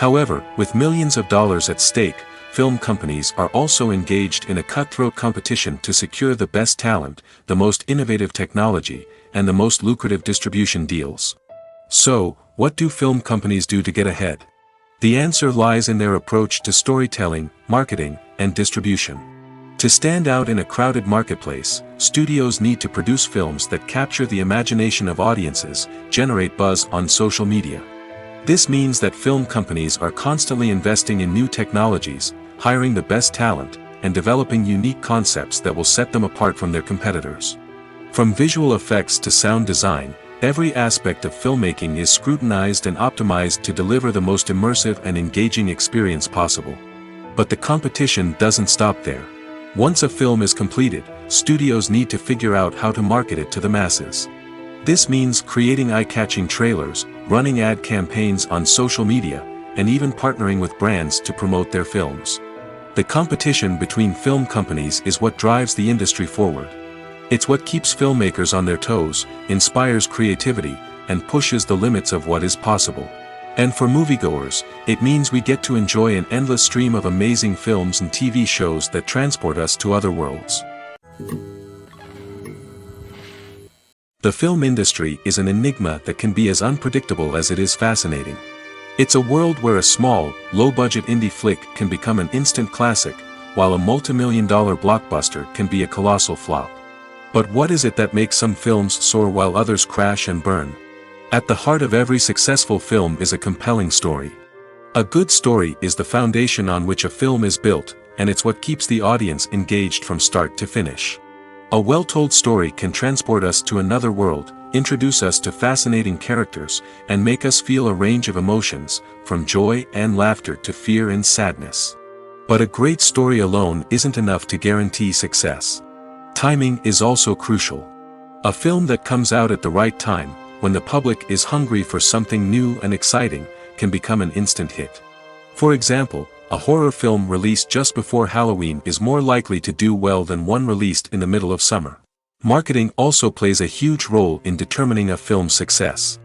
However, with millions of dollars at stake, film companies are also engaged in a cutthroat competition to secure the best talent, the most innovative technology, and the most lucrative distribution deals. So, what do film companies do to get ahead? The answer lies in their approach to storytelling, marketing, and distribution. To stand out in a crowded marketplace, studios need to produce films that capture the imagination of audiences, generate buzz on social media. This means that film companies are constantly investing in new technologies, hiring the best talent, and developing unique concepts that will set them apart from their competitors. From visual effects to sound design, every aspect of filmmaking is scrutinized and optimized to deliver the most immersive and engaging experience possible. But the competition doesn't stop there. Once a film is completed, studios need to figure out how to market it to the masses. This means creating eye-catching trailers, running ad campaigns on social media, and even partnering with brands to promote their films. The competition between film companies is what drives the industry forward. It's what keeps filmmakers on their toes, inspires creativity, and pushes the limits of what is possible. And for moviegoers, it means we get to enjoy an endless stream of amazing films and TV shows that transport us to other worlds. The film industry is an enigma that can be as unpredictable as it is fascinating. It's a world where a small, low-budget indie flick can become an instant classic, while a multi-million-dollar blockbuster can be a colossal flop. But what is it that makes some films soar while others crash and burn? At the heart of every successful film is a compelling story. A good story is the foundation on which a film is built, and it's what keeps the audience engaged from start to finish. A well-told story can transport us to another world, introduce us to fascinating characters, and make us feel a range of emotions, from joy and laughter to fear and sadness. But a great story alone isn't enough to guarantee success. Timing is also crucial. A film that comes out at the right time, when the public is hungry for something new and exciting, can become an instant hit. For example, a horror film released just before Halloween is more likely to do well than one released in the middle of summer. Marketing also plays a huge role in determining a film's success.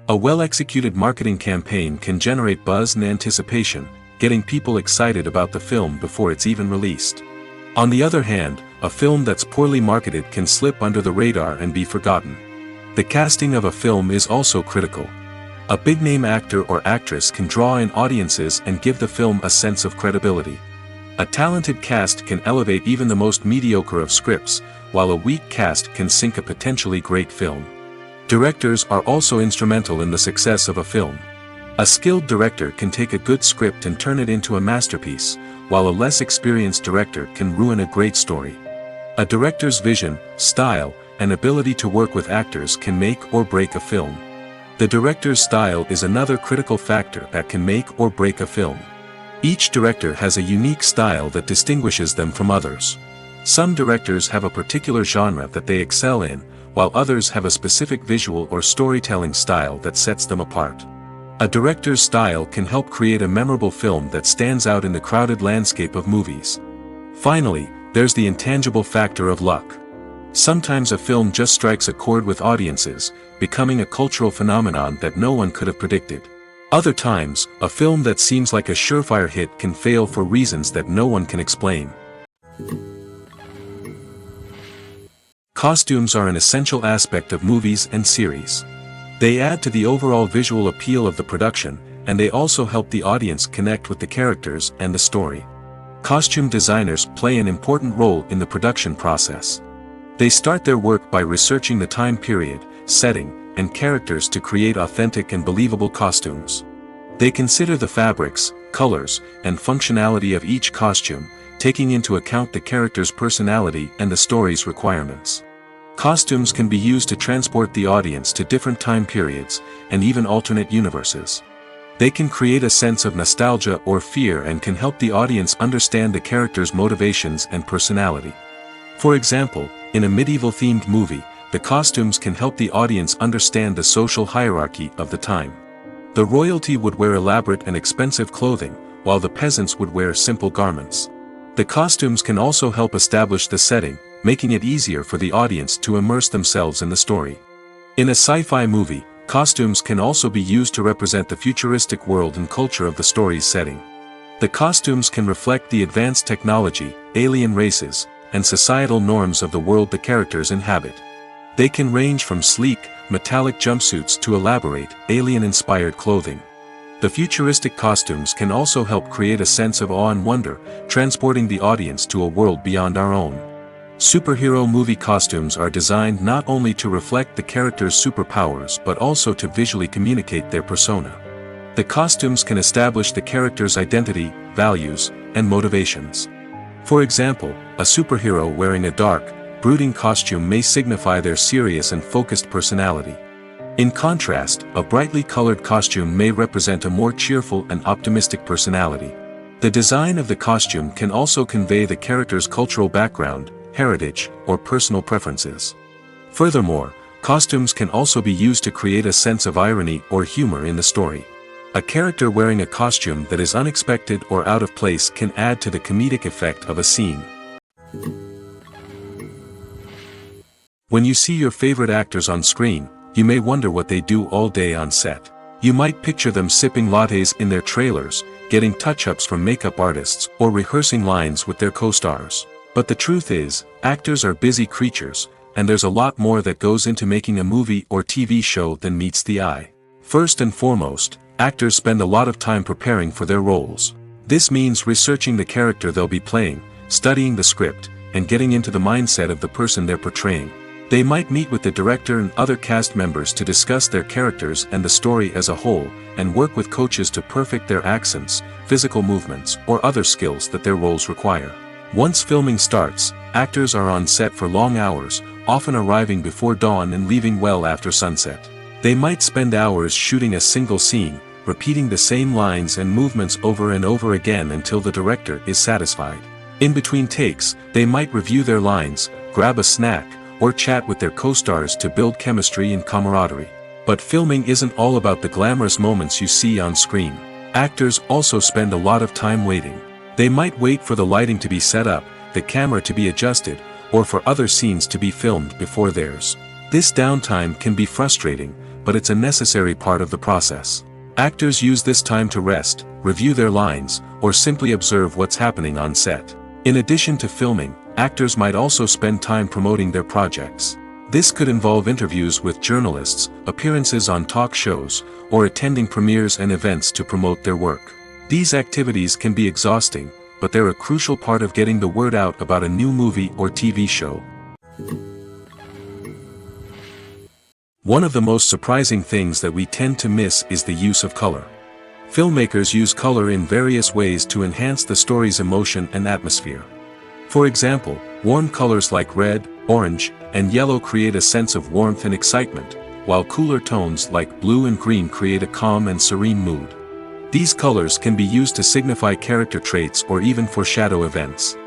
A well-executed marketing campaign can generate buzz and anticipation, getting people excited about the film before it's even released. On the other hand, a film that's poorly marketed can slip under the radar and be forgotten. The casting of a film is also critical. A big-name actor or actress can draw in audiences and give the film a sense of credibility. A talented cast can elevate even the most mediocre of scripts, while a weak cast can sink a potentially great film. Directors are also instrumental in the success of a film. A skilled director can take a good script and turn it into a masterpiece, while a less experienced director can ruin a great story. A director's vision, style, and ability to work with actors can make or break a film. The director's style is another critical factor that can make or break a film. Each director has a unique style that distinguishes them from others. Some directors have a particular genre that they excel in, while others have a specific visual or storytelling style that sets them apart. A director's style can help create a memorable film that stands out in the crowded landscape of movies. Finally, there's the intangible factor of luck. Sometimes a film just strikes a chord with audiences, becoming a cultural phenomenon that no one could have predicted. Other times, a film that seems like a surefire hit can fail for reasons that no one can explain. Costumes are an essential aspect of movies and series. They add to the overall visual appeal of the production, and they also help the audience connect with the characters and the story. Costume designers play an important role in the production process. They start their work by researching the time period, setting, and characters to create authentic and believable costumes. They consider the fabrics, colors, and functionality of each costume, taking into account the character's personality and the story's requirements. Costumes can be used to transport the audience to different time periods, and even alternate universes. They can create a sense of nostalgia or fear and can help the audience understand the character's motivations and personality. For example, in a medieval-themed movie, the costumes can help the audience understand the social hierarchy of the time. The royalty would wear elaborate and expensive clothing, while the peasants would wear simple garments. The costumes can also help establish the setting, making it easier for the audience to immerse themselves in the story. In a sci-fi movie, costumes can also be used to represent the futuristic world and culture of the story's setting. The costumes can reflect the advanced technology, alien races, and societal norms of the world the characters inhabit. They can range from sleek, metallic jumpsuits to elaborate, alien-inspired clothing. The futuristic costumes can also help create a sense of awe and wonder, transporting the audience to a world beyond our own. Superhero movie costumes are designed not only to reflect the character's superpowers but also to visually communicate their persona. The costumes can establish the character's identity, values, and motivations. For example, a superhero wearing a dark, brooding costume may signify their serious and focused personality. In contrast, a brightly colored costume may represent a more cheerful and optimistic personality. The design of the costume can also convey the character's cultural background, heritage, or personal preferences. Furthermore, costumes can also be used to create a sense of irony or humor in the story. A character wearing a costume that is unexpected or out of place can add to the comedic effect of a scene. When you see your favorite actors on screen, you may wonder what they do all day on set. You might picture them sipping lattes in their trailers, getting touch-ups from makeup artists, or rehearsing lines with their co-stars. But the truth is, actors are busy creatures, and there's a lot more that goes into making a movie or TV show than meets the eye. First and foremost, actors spend a lot of time preparing for their roles. This means researching the character they'll be playing, studying the script, and getting into the mindset of the person they're portraying. They might meet with the director and other cast members to discuss their characters and the story as a whole, and work with coaches to perfect their accents, physical movements, or other skills that their roles require. Once filming starts, actors are on set for long hours, often arriving before dawn and leaving well after sunset. They might spend hours shooting a single scene, repeating the same lines and movements over and over again until the director is satisfied. In between takes, they might review their lines, grab a snack, or chat with their co-stars to build chemistry and camaraderie. But filming isn't all about the glamorous moments you see on screen. Actors also spend a lot of time waiting. They might wait for the lighting to be set up, the camera to be adjusted, or for other scenes to be filmed before theirs. This downtime can be frustrating, but it's a necessary part of the process. Actors use this time to rest, review their lines, or simply observe what's happening on set. In addition to filming, actors might also spend time promoting their projects. This could involve interviews with journalists, appearances on talk shows, or attending premieres and events to promote their work. These activities can be exhausting, but they're a crucial part of getting the word out about a new movie or TV show. One of the most surprising things that we tend to miss is the use of color. Filmmakers use color in various ways to enhance the story's emotion and atmosphere. For example, warm colors like red, orange, and yellow create a sense of warmth and excitement, while cooler tones like blue and green create a calm and serene mood. These colors can be used to signify character traits or even foreshadow events.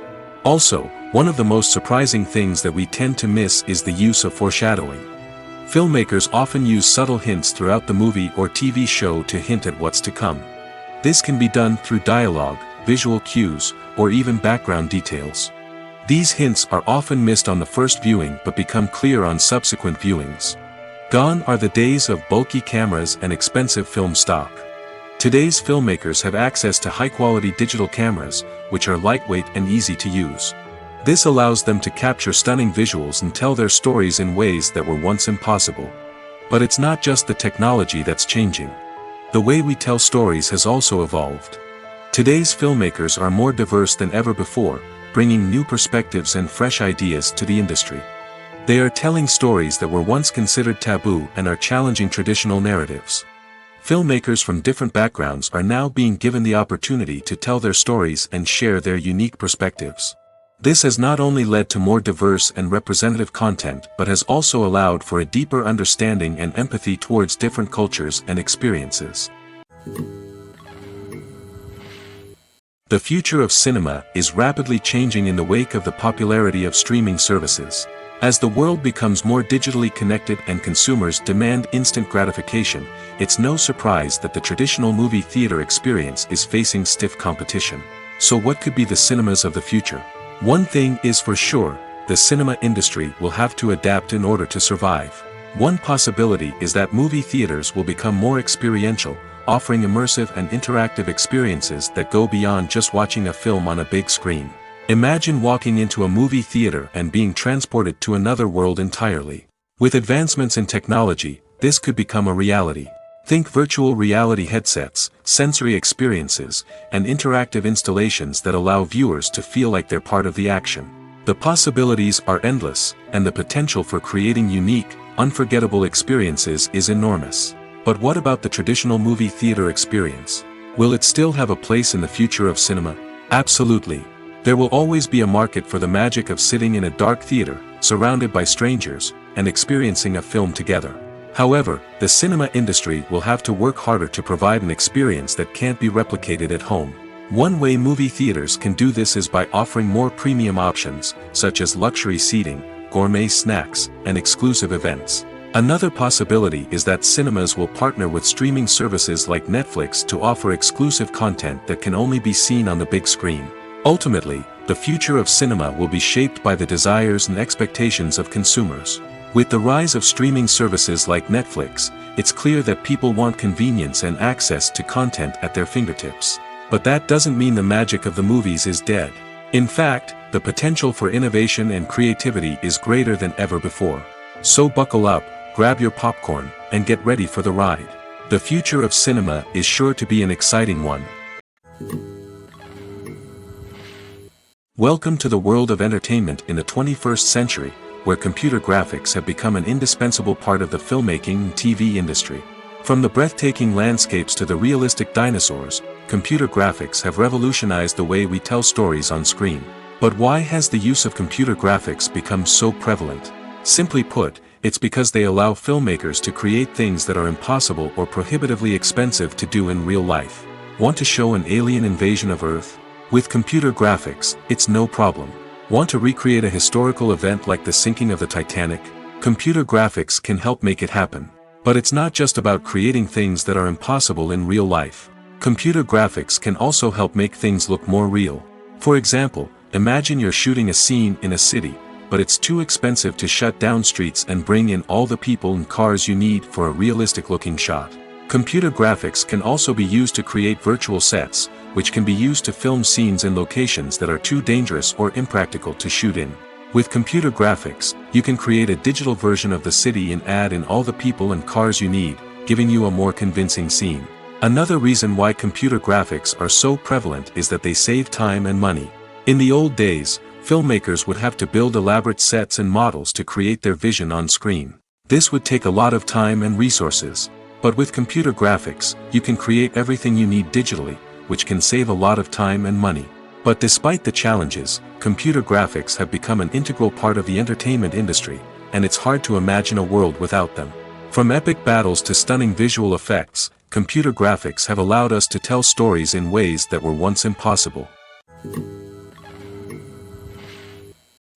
Also, one of the most surprising things that we tend to miss is the use of foreshadowing. Filmmakers often use subtle hints throughout the movie or TV show to hint at what's to come. This can be done through dialogue, visual cues, or even background details. These hints are often missed on the first viewing but become clear on subsequent viewings. Gone are the days of bulky cameras and expensive film stock. Today's filmmakers have access to high-quality digital cameras, which are lightweight and easy to use. This allows them to capture stunning visuals and tell their stories in ways that were once impossible. But it's not just the technology that's changing. The way we tell stories has also evolved. Today's filmmakers are more diverse than ever before, bringing new perspectives and fresh ideas to the industry. They are telling stories that were once considered taboo and are challenging traditional narratives. Filmmakers from different backgrounds are now being given the opportunity to tell their stories and share their unique perspectives. This has not only led to more diverse and representative content but has also allowed for a deeper understanding and empathy towards different cultures and experiences. The future of cinema is rapidly changing in the wake of the popularity of streaming services. As the world becomes more digitally connected and consumers demand instant gratification, it's no surprise that the traditional movie theater experience is facing stiff competition. So what could be the cinemas of the future? One thing is for sure, the cinema industry will have to adapt in order to survive. One possibility is that movie theaters will become more experiential, offering immersive and interactive experiences that go beyond just watching a film on a big screen. Imagine walking into a movie theater and being transported to another world entirely. With advancements in technology, this could become a reality. Think virtual reality headsets, sensory experiences, and interactive installations that allow viewers to feel like they're part of the action. The possibilities are endless, and the potential for creating unique, unforgettable experiences is enormous. But what about the traditional movie theater experience? Will it still have a place in the future of cinema? Absolutely. There will always be a market for the magic of sitting in a dark theater, surrounded by strangers, and experiencing a film together. However, the cinema industry will have to work harder to provide an experience that can't be replicated at home. One way movie theaters can do this is by offering more premium options, such as luxury seating, gourmet snacks, and exclusive events. Another possibility is that cinemas will partner with streaming services like Netflix to offer exclusive content that can only be seen on the big screen. Ultimately, the future of cinema will be shaped by the desires and expectations of consumers. With the rise of streaming services like Netflix, it's clear that people want convenience and access to content at their fingertips. But that doesn't mean the magic of the movies is dead. In fact, the potential for innovation and creativity is greater than ever before. So buckle up, grab your popcorn, and get ready for the ride. The future of cinema is sure to be an exciting one. Welcome to the world of entertainment in the 21st century, where computer graphics have become an indispensable part of the filmmaking and TV industry. From the breathtaking landscapes to the realistic dinosaurs, computer graphics have revolutionized the way we tell stories on screen. But why has the use of computer graphics become so prevalent? Simply put, it's because they allow filmmakers to create things that are impossible or prohibitively expensive to do in real life. Want to show an alien invasion of Earth? With computer graphics, it's no problem. Want to recreate a historical event like the sinking of the Titanic? Computer graphics can help make it happen. But it's not just about creating things that are impossible in real life. Computer graphics can also help make things look more real. For example, imagine you're shooting a scene in a city, but it's too expensive to shut down streets and bring in all the people and cars you need for a realistic-looking shot. Computer graphics can also be used to create virtual sets, which can be used to film scenes in locations that are too dangerous or impractical to shoot in. With computer graphics, you can create a digital version of the city and add in all the people and cars you need, giving you a more convincing scene. Another reason why computer graphics are so prevalent is that they save time and money. In the old days, filmmakers would have to build elaborate sets and models to create their vision on screen. This would take a lot of time and resources. But with computer graphics, you can create everything you need digitally, which can save a lot of time and money. But despite the challenges, computer graphics have become an integral part of the entertainment industry, and it's hard to imagine a world without them. From epic battles to stunning visual effects, computer graphics have allowed us to tell stories in ways that were once impossible.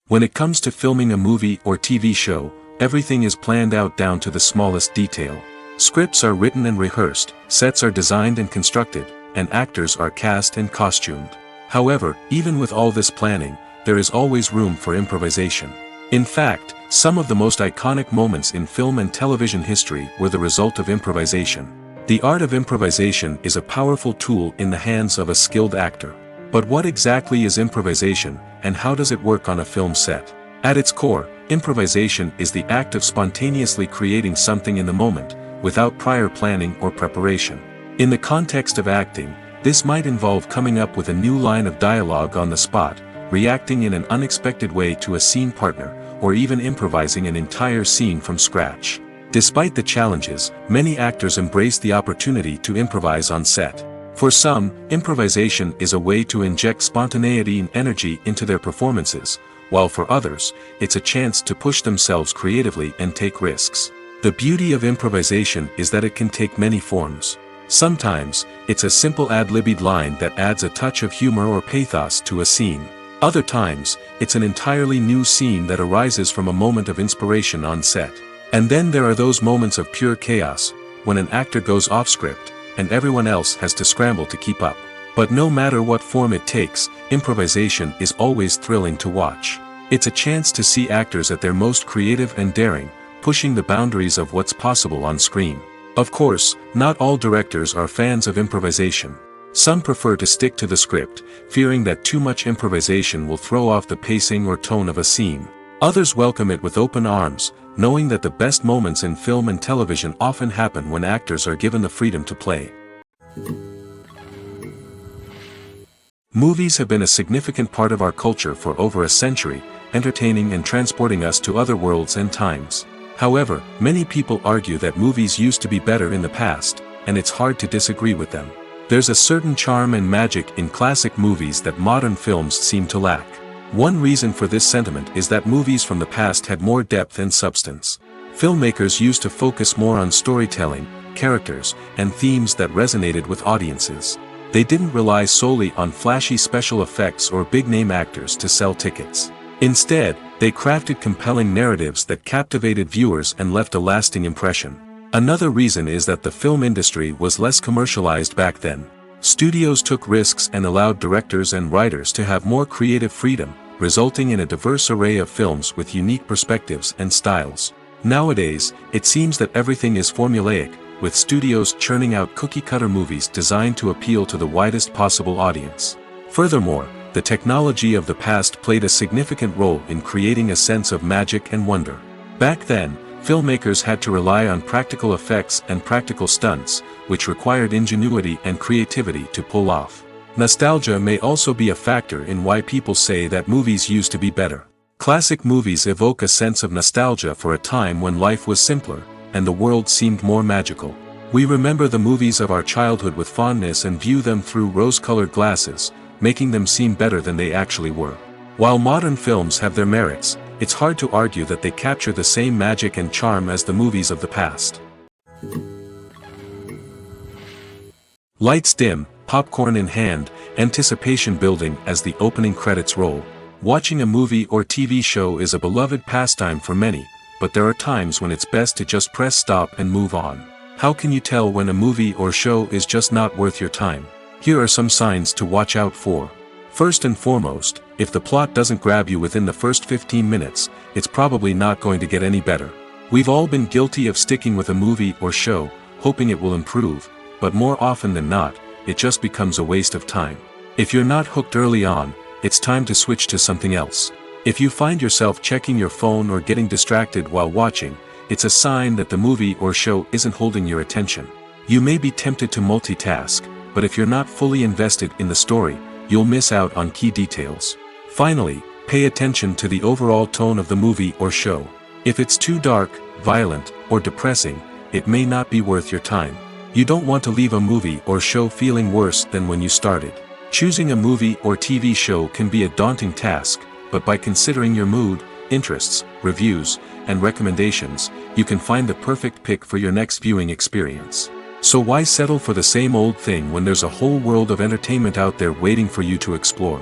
When it comes to filming a movie or TV show, everything is planned out down to the smallest detail. Scripts are written and rehearsed, sets are designed and constructed, and actors are cast and costumed. However, even with all this planning, there is always room for improvisation. In fact, some of the most iconic moments in film and television history were the result of improvisation. The art of improvisation is a powerful tool in the hands of a skilled actor. But what exactly is improvisation, and how does it work on a film set? At its core, improvisation is the act of spontaneously creating something in the moment, without prior planning or preparation. In the context of acting, this might involve coming up with a new line of dialogue on the spot, reacting in an unexpected way to a scene partner, or even improvising an entire scene from scratch. Despite the challenges, many actors embrace the opportunity to improvise on set. For some, improvisation is a way to inject spontaneity and energy into their performances, while for others, it's a chance to push themselves creatively and take risks. The beauty of improvisation is that it can take many forms. Sometimes, it's a simple ad-libbed line that adds a touch of humor or pathos to a scene. Other times, it's an entirely new scene that arises from a moment of inspiration on set. And then there are those moments of pure chaos, when an actor goes off script, and everyone else has to scramble to keep up. But no matter what form it takes, improvisation is always thrilling to watch. It's a chance to see actors at their most creative and daring, pushing the boundaries of what's possible on screen. Of course, not all directors are fans of improvisation. Some prefer to stick to the script, fearing that too much improvisation will throw off the pacing or tone of a scene. Others welcome it with open arms, knowing that the best moments in film and television often happen when actors are given the freedom to play. Movies have been a significant part of our culture for over a century, entertaining and transporting us to other worlds and times. However, many people argue that movies used to be better in the past, and it's hard to disagree with them. There's a certain charm and magic in classic movies that modern films seem to lack. One reason for this sentiment is that movies from the past had more depth and substance. Filmmakers used to focus more on storytelling, characters, and themes that resonated with audiences. They didn't rely solely on flashy special effects or big-name actors to sell tickets. Instead, they crafted compelling narratives that captivated viewers and left a lasting impression. Another reason is that the film industry was less commercialized back then. Studios took risks and allowed directors and writers to have more creative freedom, resulting in a diverse array of films with unique perspectives and styles. Nowadays, it seems that everything is formulaic, with studios churning out cookie-cutter movies designed to appeal to the widest possible audience. Furthermore, the technology of the past played a significant role in creating a sense of magic and wonder. Back then, filmmakers had to rely on practical effects and practical stunts, which required ingenuity and creativity to pull off. Nostalgia may also be a factor in why people say that movies used to be better. Classic movies evoke a sense of nostalgia for a time when life was simpler, and the world seemed more magical. We remember the movies of our childhood with fondness and view them through rose-colored glasses, making them seem better than they actually were. While modern films have their merits, it's hard to argue that they capture the same magic and charm as the movies of the past. Lights dim, popcorn in hand, anticipation building as the opening credits roll. Watching a movie or TV show is a beloved pastime for many, but there are times when it's best to just press stop and move on. How can you tell when a movie or show is just not worth your time? Here are some signs to watch out for. First and foremost, if the plot doesn't grab you within the first 15 minutes, it's probably not going to get any better. We've all been guilty of sticking with a movie or show, hoping it will improve, but more often than not, it just becomes a waste of time. If you're not hooked early on, it's time to switch to something else. If you find yourself checking your phone or getting distracted while watching, it's a sign that the movie or show isn't holding your attention. You may be tempted to multitask, but if you're not fully invested in the story, you'll miss out on key details. Finally, pay attention to the overall tone of the movie or show. If it's too dark, violent, or depressing, it may not be worth your time. You don't want to leave a movie or show feeling worse than when you started. Choosing a movie or TV show can be a daunting task, but by considering your mood, interests, reviews, and recommendations, you can find the perfect pick for your next viewing experience. So why settle for the same old thing when there's a whole world of entertainment out there waiting for you to explore?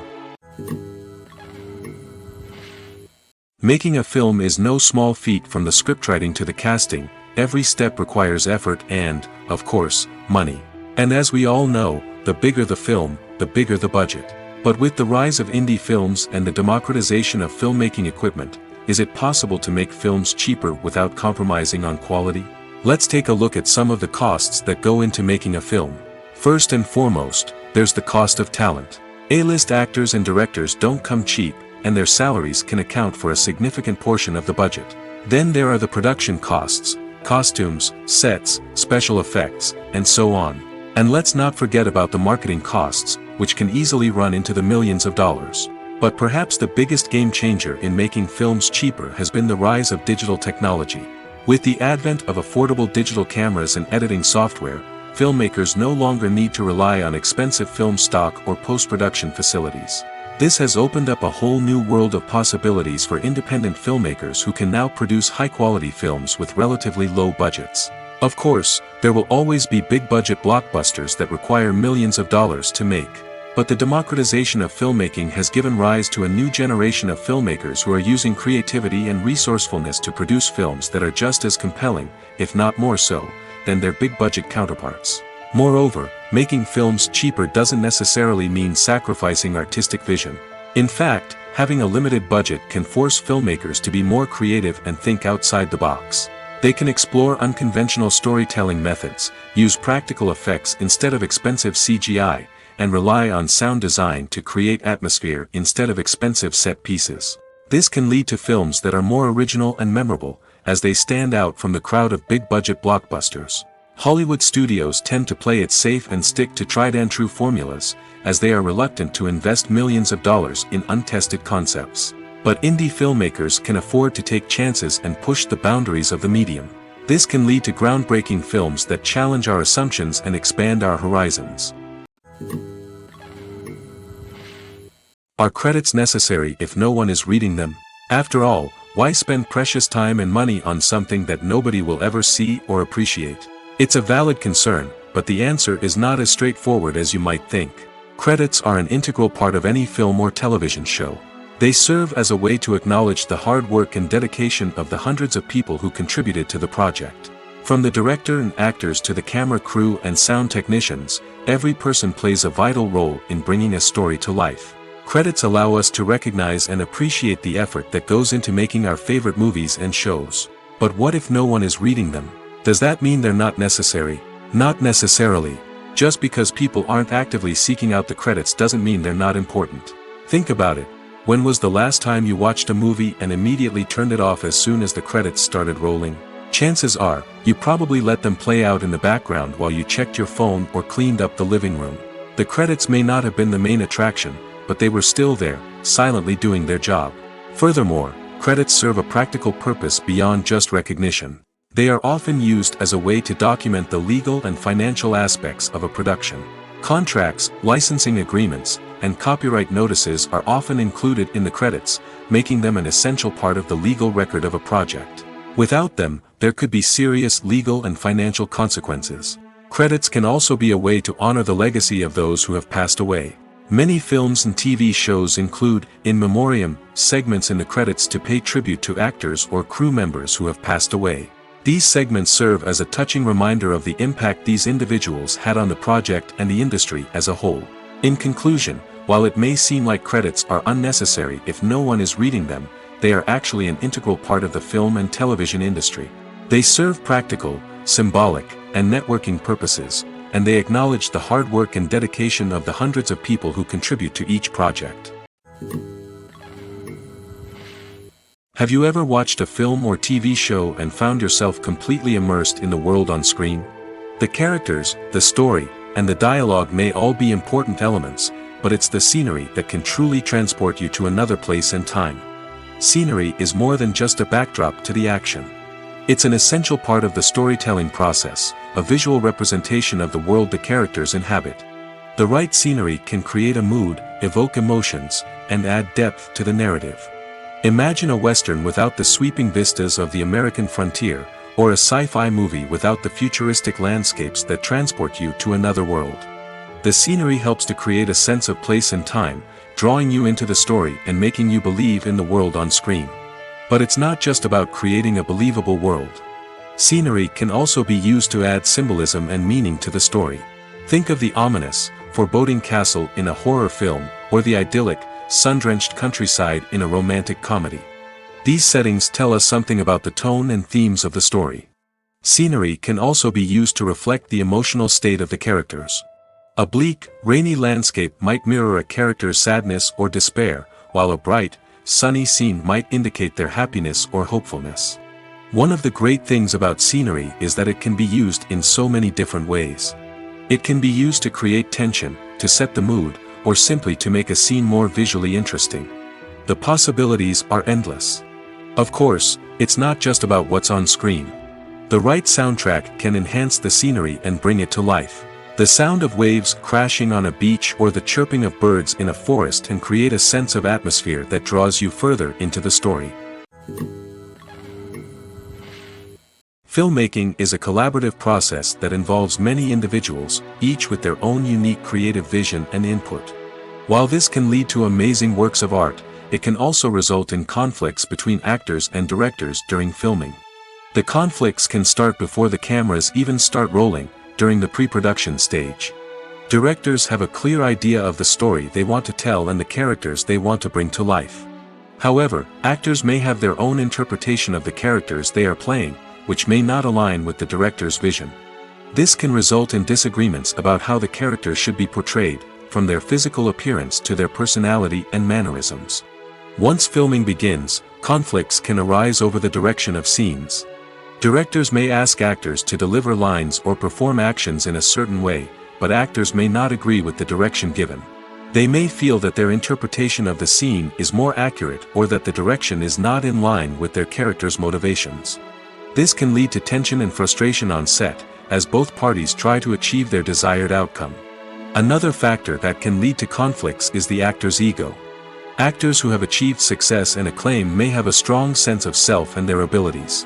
Making a film is no small feat. From the scriptwriting to the casting, every step requires effort and, of course, money. And as we all know, the bigger the film, the bigger the budget. But with the rise of indie films and the democratization of filmmaking equipment, is it possible to make films cheaper without compromising on quality? Let's take a look at some of the costs that go into making a film. First and foremost, there's the cost of talent. A-list actors and directors don't come cheap, and their salaries can account for a significant portion of the budget. Then there are the production costs, costumes, sets, special effects, and so on. And let's not forget about the marketing costs, which can easily run into the millions of dollars. But perhaps the biggest game changer in making films cheaper has been the rise of digital technology. With the advent of affordable digital cameras and editing software, filmmakers no longer need to rely on expensive film stock or post-production facilities. This has opened up a whole new world of possibilities for independent filmmakers who can now produce high-quality films with relatively low budgets. Of course, there will always be big-budget blockbusters that require millions of dollars to make. But the democratization of filmmaking has given rise to a new generation of filmmakers who are using creativity and resourcefulness to produce films that are just as compelling, if not more so, than their big-budget counterparts. Moreover, making films cheaper doesn't necessarily mean sacrificing artistic vision. In fact, having a limited budget can force filmmakers to be more creative and think outside the box. They can explore unconventional storytelling methods, use practical effects instead of expensive CGI, and rely on sound design to create atmosphere instead of expensive set pieces. This can lead to films that are more original and memorable, as they stand out from the crowd of big-budget blockbusters. Hollywood studios tend to play it safe and stick to tried-and-true formulas, as they are reluctant to invest millions of dollars in untested concepts. But indie filmmakers can afford to take chances and push the boundaries of the medium. This can lead to groundbreaking films that challenge our assumptions and expand our horizons. Are credits necessary if no one is reading them? After all, why spend precious time and money on something that nobody will ever see or appreciate? It's a valid concern, but the answer is not as straightforward as you might think. Credits are an integral part of any film or television show. They serve as a way to acknowledge the hard work and dedication of the hundreds of people who contributed to the project. From the director and actors to the camera crew and sound technicians, every person plays a vital role in bringing a story to life. Credits allow us to recognize and appreciate the effort that goes into making our favorite movies and shows. But what if no one is reading them? Does that mean they're not necessary? Not necessarily. Just because people aren't actively seeking out the credits doesn't mean they're not important. Think about it. When was the last time you watched a movie and immediately turned it off as soon as the credits started rolling? Chances are, you probably let them play out in the background while you checked your phone or cleaned up the living room. The credits may not have been the main attraction, but they were still there, silently doing their job. Furthermore, credits serve a practical purpose beyond just recognition. They are often used as a way to document the legal and financial aspects of a production. Contracts, licensing agreements, and copyright notices are often included in the credits, making them an essential part of the legal record of a project. Without them, there could be serious legal and financial consequences. Credits can also be a way to honor the legacy of those who have passed away. Many films and TV shows include in memoriam segments in the credits to pay tribute to actors or crew members who have passed away. These segments serve as a touching reminder of the impact these individuals had on the project and the industry as a whole. In conclusion, while it may seem like credits are unnecessary if no one is reading them, they are actually an integral part of the film and television industry. They serve practical, symbolic, and networking purposes, and they acknowledge the hard work and dedication of the hundreds of people who contribute to each project. Have you ever watched a film or TV show and found yourself completely immersed in the world on screen? The characters, the story, and the dialogue may all be important elements, but it's the scenery that can truly transport you to another place and time. Scenery is more than just a backdrop to the action. It's an essential part of the storytelling process, a visual representation of the world the characters inhabit. The right scenery can create a mood, evoke emotions, and add depth to the narrative. Imagine a Western without the sweeping vistas of the American frontier, or a sci-fi movie without the futuristic landscapes that transport you to another world. The scenery helps to create a sense of place and time, drawing you into the story and making you believe in the world on screen. But it's not just about creating a believable world. Scenery can also be used to add symbolism and meaning to the story. Think of the ominous, foreboding castle in a horror film, or the idyllic, sun-drenched countryside in a romantic comedy. These settings tell us something about the tone and themes of the story. Scenery can also be used to reflect the emotional state of the characters. A bleak, rainy landscape might mirror a character's sadness or despair, while a bright, sunny scene might indicate their happiness or hopefulness. One of the great things about scenery is that it can be used in so many different ways. It can be used to create tension, to set the mood, or simply to make a scene more visually interesting. The possibilities are endless. Of course, it's not just about what's on screen. The right soundtrack can enhance the scenery and bring it to life. The sound of waves crashing on a beach or the chirping of birds in a forest can create a sense of atmosphere that draws you further into the story. Filmmaking is a collaborative process that involves many individuals, each with their own unique creative vision and input. While this can lead to amazing works of art, it can also result in conflicts between actors and directors during filming. The conflicts can start before the cameras even start rolling, during the pre-production stage. Directors have a clear idea of the story they want to tell and the characters they want to bring to life. However, actors may have their own interpretation of the characters they are playing, which may not align with the director's vision. This can result in disagreements about how the characters should be portrayed, from their physical appearance to their personality and mannerisms. Once filming begins, conflicts can arise over the direction of scenes. Directors may ask actors to deliver lines or perform actions in a certain way, but actors may not agree with the direction given. They may feel that their interpretation of the scene is more accurate or that the direction is not in line with their character's motivations. This can lead to tension and frustration on set, as both parties try to achieve their desired outcome. Another factor that can lead to conflicts is the actor's ego. Actors who have achieved success and acclaim may have a strong sense of self and their abilities.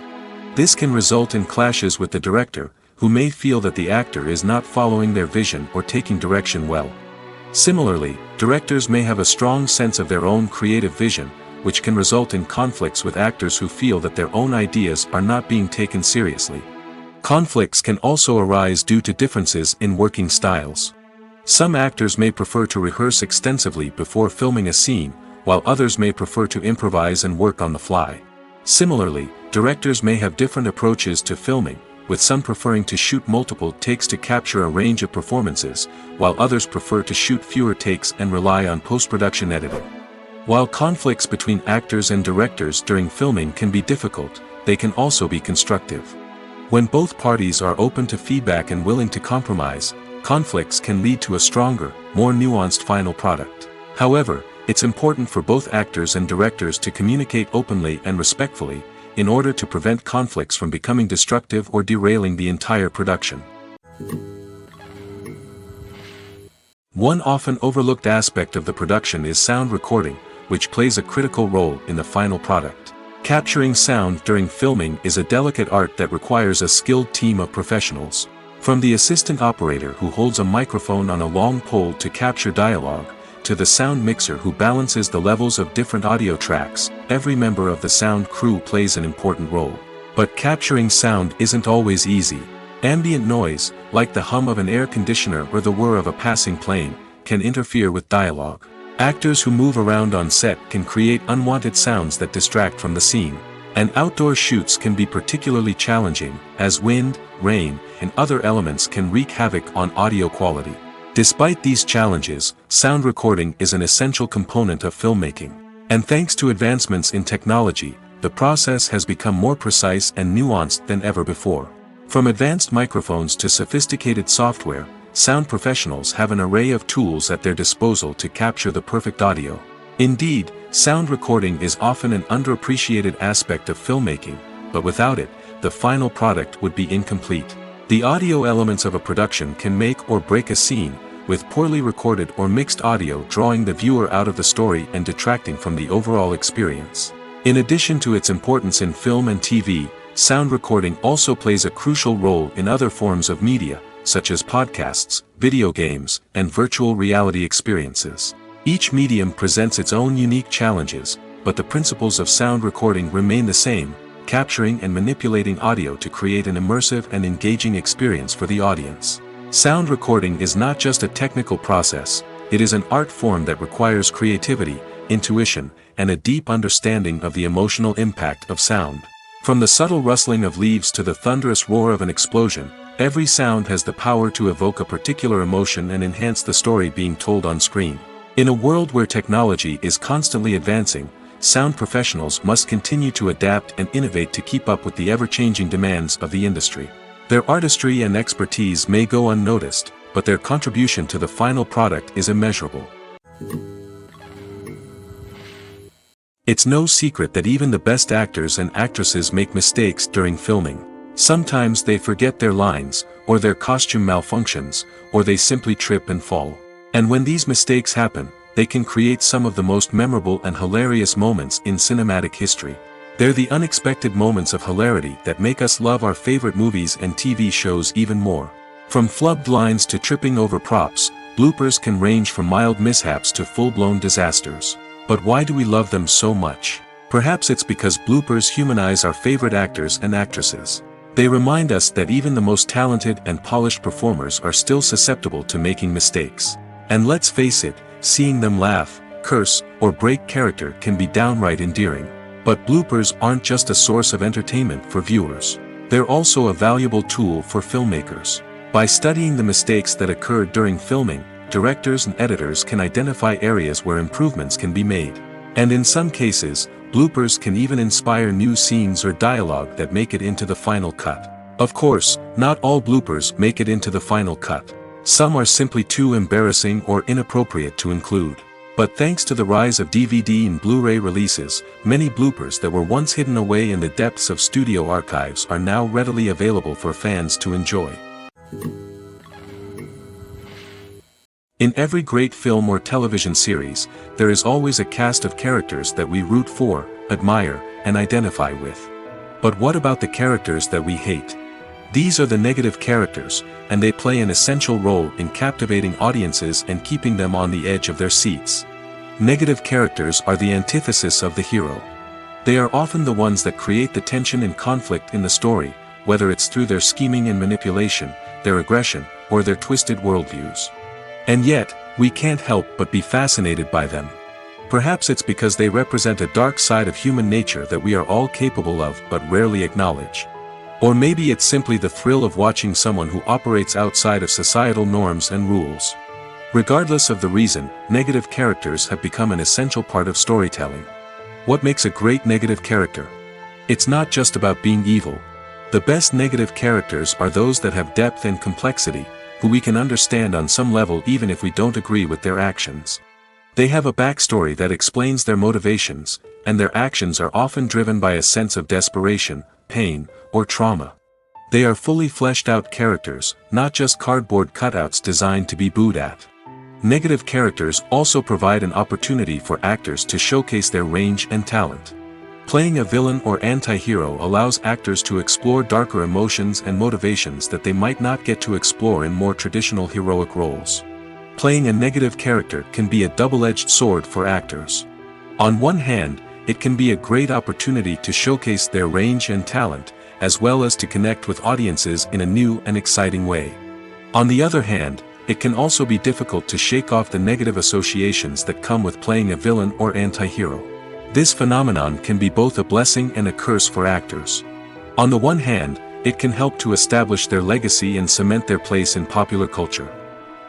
This can result in clashes with the director, who may feel that the actor is not following their vision or taking direction well. Similarly, directors may have a strong sense of their own creative vision, which can result in conflicts with actors who feel that their own ideas are not being taken seriously. Conflicts can also arise due to differences in working styles. Some actors may prefer to rehearse extensively before filming a scene, while others may prefer to improvise and work on the fly. Similarly, directors may have different approaches to filming, with some preferring to shoot multiple takes to capture a range of performances, while others prefer to shoot fewer takes and rely on post-production editing. While conflicts between actors and directors during filming can be difficult, they can also be constructive. When both parties are open to feedback and willing to compromise, conflicts can lead to a stronger, more nuanced final product. However, It's important for both actors and directors to communicate openly and respectfully, in order to prevent conflicts from becoming destructive or derailing the entire production. One often overlooked aspect of the production is sound recording, which plays a critical role in the final product. Capturing sound during filming is a delicate art that requires a skilled team of professionals. From the assistant operator who holds a microphone on a long pole to capture dialogue, to the sound mixer who balances the levels of different audio tracks, every member of the sound crew plays an important role. But capturing sound isn't always easy. Ambient noise, like the hum of an air conditioner or the whir of a passing plane, can interfere with dialogue. Actors who move around on set can create unwanted sounds that distract from the scene. And outdoor shoots can be particularly challenging, as wind, rain, and other elements can wreak havoc on audio quality. Despite these challenges, sound recording is an essential component of filmmaking. And thanks to advancements in technology, the process has become more precise and nuanced than ever before. From advanced microphones to sophisticated software, sound professionals have an array of tools at their disposal to capture the perfect audio. Indeed, sound recording is often an underappreciated aspect of filmmaking, but without it, the final product would be incomplete. The audio elements of a production can make or break a scene, with poorly recorded or mixed audio drawing the viewer out of the story and detracting from the overall experience. In addition to its importance in film and TV, sound recording also plays a crucial role in other forms of media, such as podcasts, video games, and virtual reality experiences. Each medium presents its own unique challenges, but the principles of sound recording remain the same, capturing and manipulating audio to create an immersive and engaging experience for the audience. Sound recording is not just a technical process, it is an art form that requires creativity, intuition, and a deep understanding of the emotional impact of sound. From the subtle rustling of leaves to the thunderous roar of an explosion, every sound has the power to evoke a particular emotion and enhance the story being told on screen. In a world where technology is constantly advancing, sound professionals must continue to adapt and innovate to keep up with the ever-changing demands of the industry. Their artistry and expertise may go unnoticed, but their contribution to the final product is immeasurable. It's no secret that even the best actors and actresses make mistakes during filming. Sometimes they forget their lines, or their costume malfunctions, or they simply trip and fall. And when these mistakes happen, they can create some of the most memorable and hilarious moments in cinematic history. They're the unexpected moments of hilarity that make us love our favorite movies and TV shows even more. From flubbed lines to tripping over props, bloopers can range from mild mishaps to full-blown disasters. But why do we love them so much? Perhaps it's because bloopers humanize our favorite actors and actresses. They remind us that even the most talented and polished performers are still susceptible to making mistakes. And let's face it, seeing them laugh, curse, or break character can be downright endearing. But bloopers aren't just a source of entertainment for viewers. They're also a valuable tool for filmmakers. By studying the mistakes that occurred during filming, directors and editors can identify areas where improvements can be made. And in some cases, bloopers can even inspire new scenes or dialogue that make it into the final cut. Of course, not all bloopers make it into the final cut. Some are simply too embarrassing or inappropriate to include. But thanks to the rise of DVD and Blu-ray releases, many bloopers that were once hidden away in the depths of studio archives are now readily available for fans to enjoy. In every great film or television series, there is always a cast of characters that we root for, admire, and identify with. But what about the characters that we hate? These are the negative characters, and they play an essential role in captivating audiences and keeping them on the edge of their seats. Negative characters are the antithesis of the hero. They are often the ones that create the tension and conflict in the story, whether it's through their scheming and manipulation, their aggression, or their twisted worldviews. And yet, we can't help but be fascinated by them. Perhaps it's because they represent a dark side of human nature that we are all capable of but rarely acknowledge. Or maybe it's simply the thrill of watching someone who operates outside of societal norms and rules. Regardless of the reason, negative characters have become an essential part of storytelling. What makes a great negative character? It's not just about being evil. The best negative characters are those that have depth and complexity, who we can understand on some level even if we don't agree with their actions. They have a backstory that explains their motivations, and their actions are often driven by a sense of desperation, pain, or trauma. They are fully fleshed out characters, not just cardboard cutouts designed to be booed at. Negative characters also provide an opportunity for actors to showcase their range and talent. Playing a villain or anti-hero allows actors to explore darker emotions and motivations that they might not get to explore in more traditional heroic roles. Playing a negative character can be a double-edged sword for actors. On one hand, it can be a great opportunity to showcase their range and talent, as well as to connect with audiences in a new and exciting way. On the other hand, it can also be difficult to shake off the negative associations that come with playing a villain or anti-hero. This phenomenon can be both a blessing and a curse for actors. On the one hand, it can help to establish their legacy and cement their place in popular culture.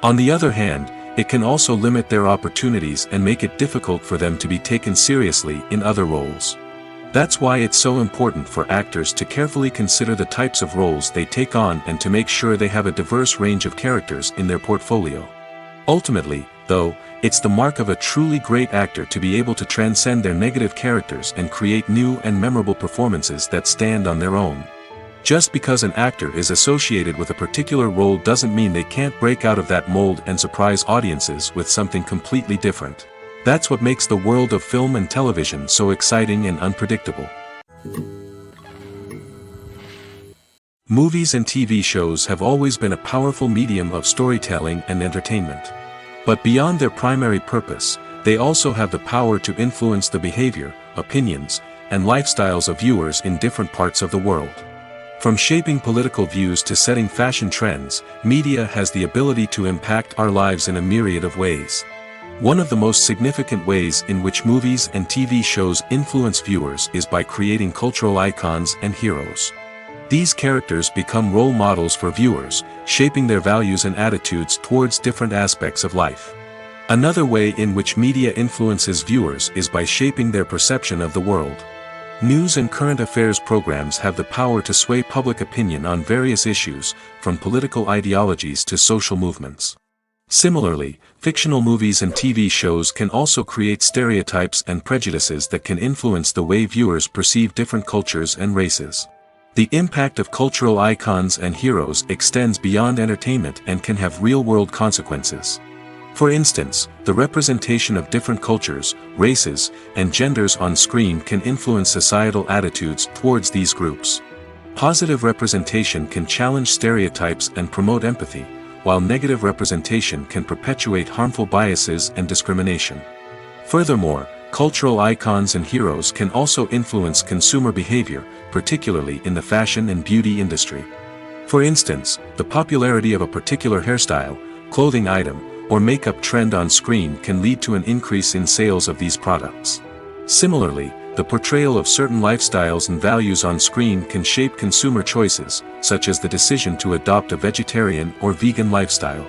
On the other hand, it can also limit their opportunities and make it difficult for them to be taken seriously in other roles. That's why it's so important for actors to carefully consider the types of roles they take on and to make sure they have a diverse range of characters in their portfolio. Ultimately, though, it's the mark of a truly great actor to be able to transcend their negative characters and create new and memorable performances that stand on their own. Just because an actor is associated with a particular role doesn't mean they can't break out of that mold and surprise audiences with something completely different. That's what makes the world of film and television so exciting and unpredictable. Movies and TV shows have always been a powerful medium of storytelling and entertainment. But beyond their primary purpose, they also have the power to influence the behavior, opinions, and lifestyles of viewers in different parts of the world. From shaping political views to setting fashion trends, media has the ability to impact our lives in a myriad of ways. One of the most significant ways in which movies and TV shows influence viewers is by creating cultural icons and heroes. These characters become role models for viewers, shaping their values and attitudes towards different aspects of life. Another way in which media influences viewers is by shaping their perception of the world. News and current affairs programs have the power to sway public opinion on various issues, from political ideologies to social movements. Similarly, fictional movies and TV shows can also create stereotypes and prejudices that can influence the way viewers perceive different cultures and races. The impact of cultural icons and heroes extends beyond entertainment and can have real-world consequences. For instance, the representation of different cultures, races, and genders on screen can influence societal attitudes towards these groups. Positive representation can challenge stereotypes and promote empathy, while negative representation can perpetuate harmful biases and discrimination. Furthermore, cultural icons and heroes can also influence consumer behavior, particularly in the fashion and beauty industry. For instance, the popularity of a particular hairstyle, clothing item, or makeup trend on screen can lead to an increase in sales of these products. Similarly, the portrayal of certain lifestyles and values on screen can shape consumer choices, such as the decision to adopt a vegetarian or vegan lifestyle.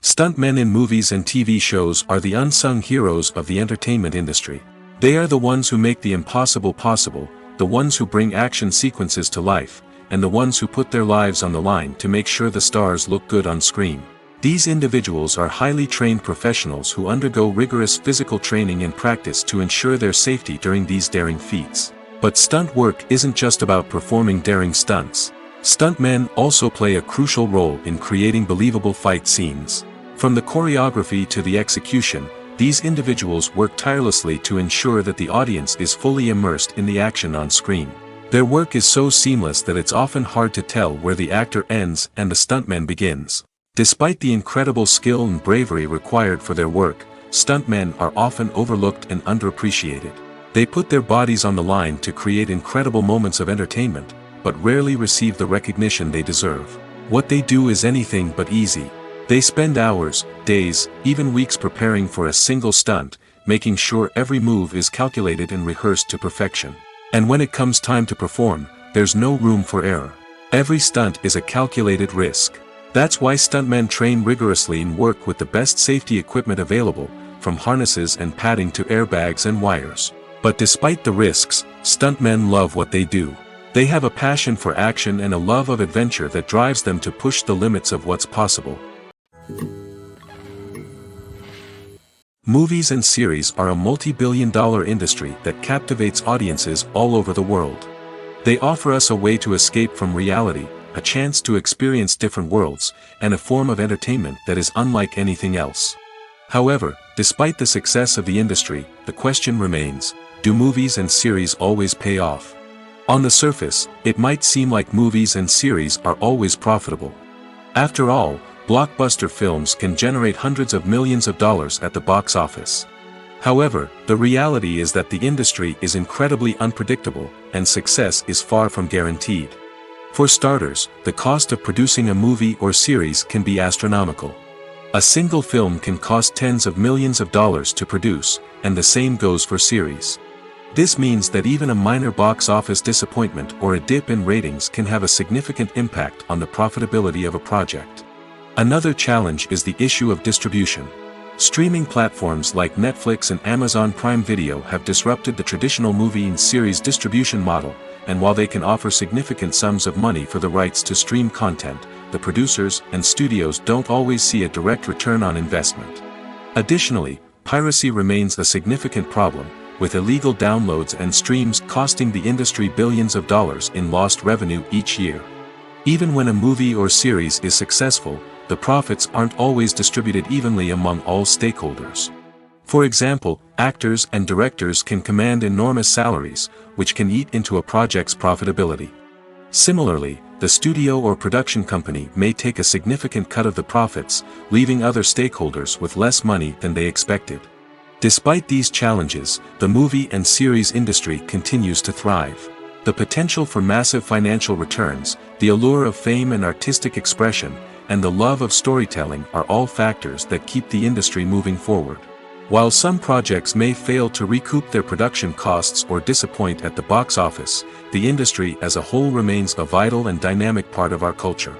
Stuntmen in movies and TV shows are the unsung heroes of the entertainment industry. They are the ones who make the impossible possible, the ones who bring action sequences to life, and the ones who put their lives on the line to make sure the stars look good on screen. These individuals are highly trained professionals who undergo rigorous physical training and practice to ensure their safety during these daring feats. But stunt work isn't just about performing daring stunts. Stuntmen also play a crucial role in creating believable fight scenes. From the choreography to the execution, these individuals work tirelessly to ensure that the audience is fully immersed in the action on screen. Their work is so seamless that it's often hard to tell where the actor ends and the stuntman begins. Despite the incredible skill and bravery required for their work, stuntmen are often overlooked and underappreciated. They put their bodies on the line to create incredible moments of entertainment, but rarely receive the recognition they deserve. What they do is anything but easy. They spend hours, days, even weeks preparing for a single stunt, making sure every move is calculated and rehearsed to perfection. And when it comes time to perform, there's no room for error. Every stunt is a calculated risk. That's why stuntmen train rigorously and work with the best safety equipment available, from harnesses and padding to airbags and wires. But despite the risks, stuntmen love what they do. They have a passion for action and a love of adventure that drives them to push the limits of what's possible. Movies and series are a multi-billion-dollar industry that captivates audiences all over the world. They offer us a way to escape from reality, a chance to experience different worlds, and a form of entertainment that is unlike anything else. However, despite the success of the industry, the question remains, do movies and series always pay off? On the surface, it might seem like movies and series are always profitable. After all, blockbuster films can generate hundreds of millions of dollars at the box office. However, the reality is that the industry is incredibly unpredictable, and success is far from guaranteed. For starters, the cost of producing a movie or series can be astronomical. A single film can cost tens of millions of dollars to produce, and the same goes for series. This means that even a minor box office disappointment or a dip in ratings can have a significant impact on the profitability of a project. Another challenge is the issue of distribution. Streaming platforms like Netflix and Amazon Prime Video have disrupted the traditional movie and series distribution model, and while they can offer significant sums of money for the rights to stream content, the producers and studios don't always see a direct return on investment. Additionally, piracy remains a significant problem, with illegal downloads and streams costing the industry billions of dollars in lost revenue each year. Even when a movie or series is successful, the profits aren't always distributed evenly among all stakeholders. For example, actors and directors can command enormous salaries, which can eat into a project's profitability. Similarly, the studio or production company may take a significant cut of the profits, leaving other stakeholders with less money than they expected. Despite these challenges, the movie and series industry continues to thrive. The potential for massive financial returns, the allure of fame and artistic expression, and the love of storytelling are all factors that keep the industry moving forward. While some projects may fail to recoup their production costs or disappoint at the box office, the industry as a whole remains a vital and dynamic part of our culture.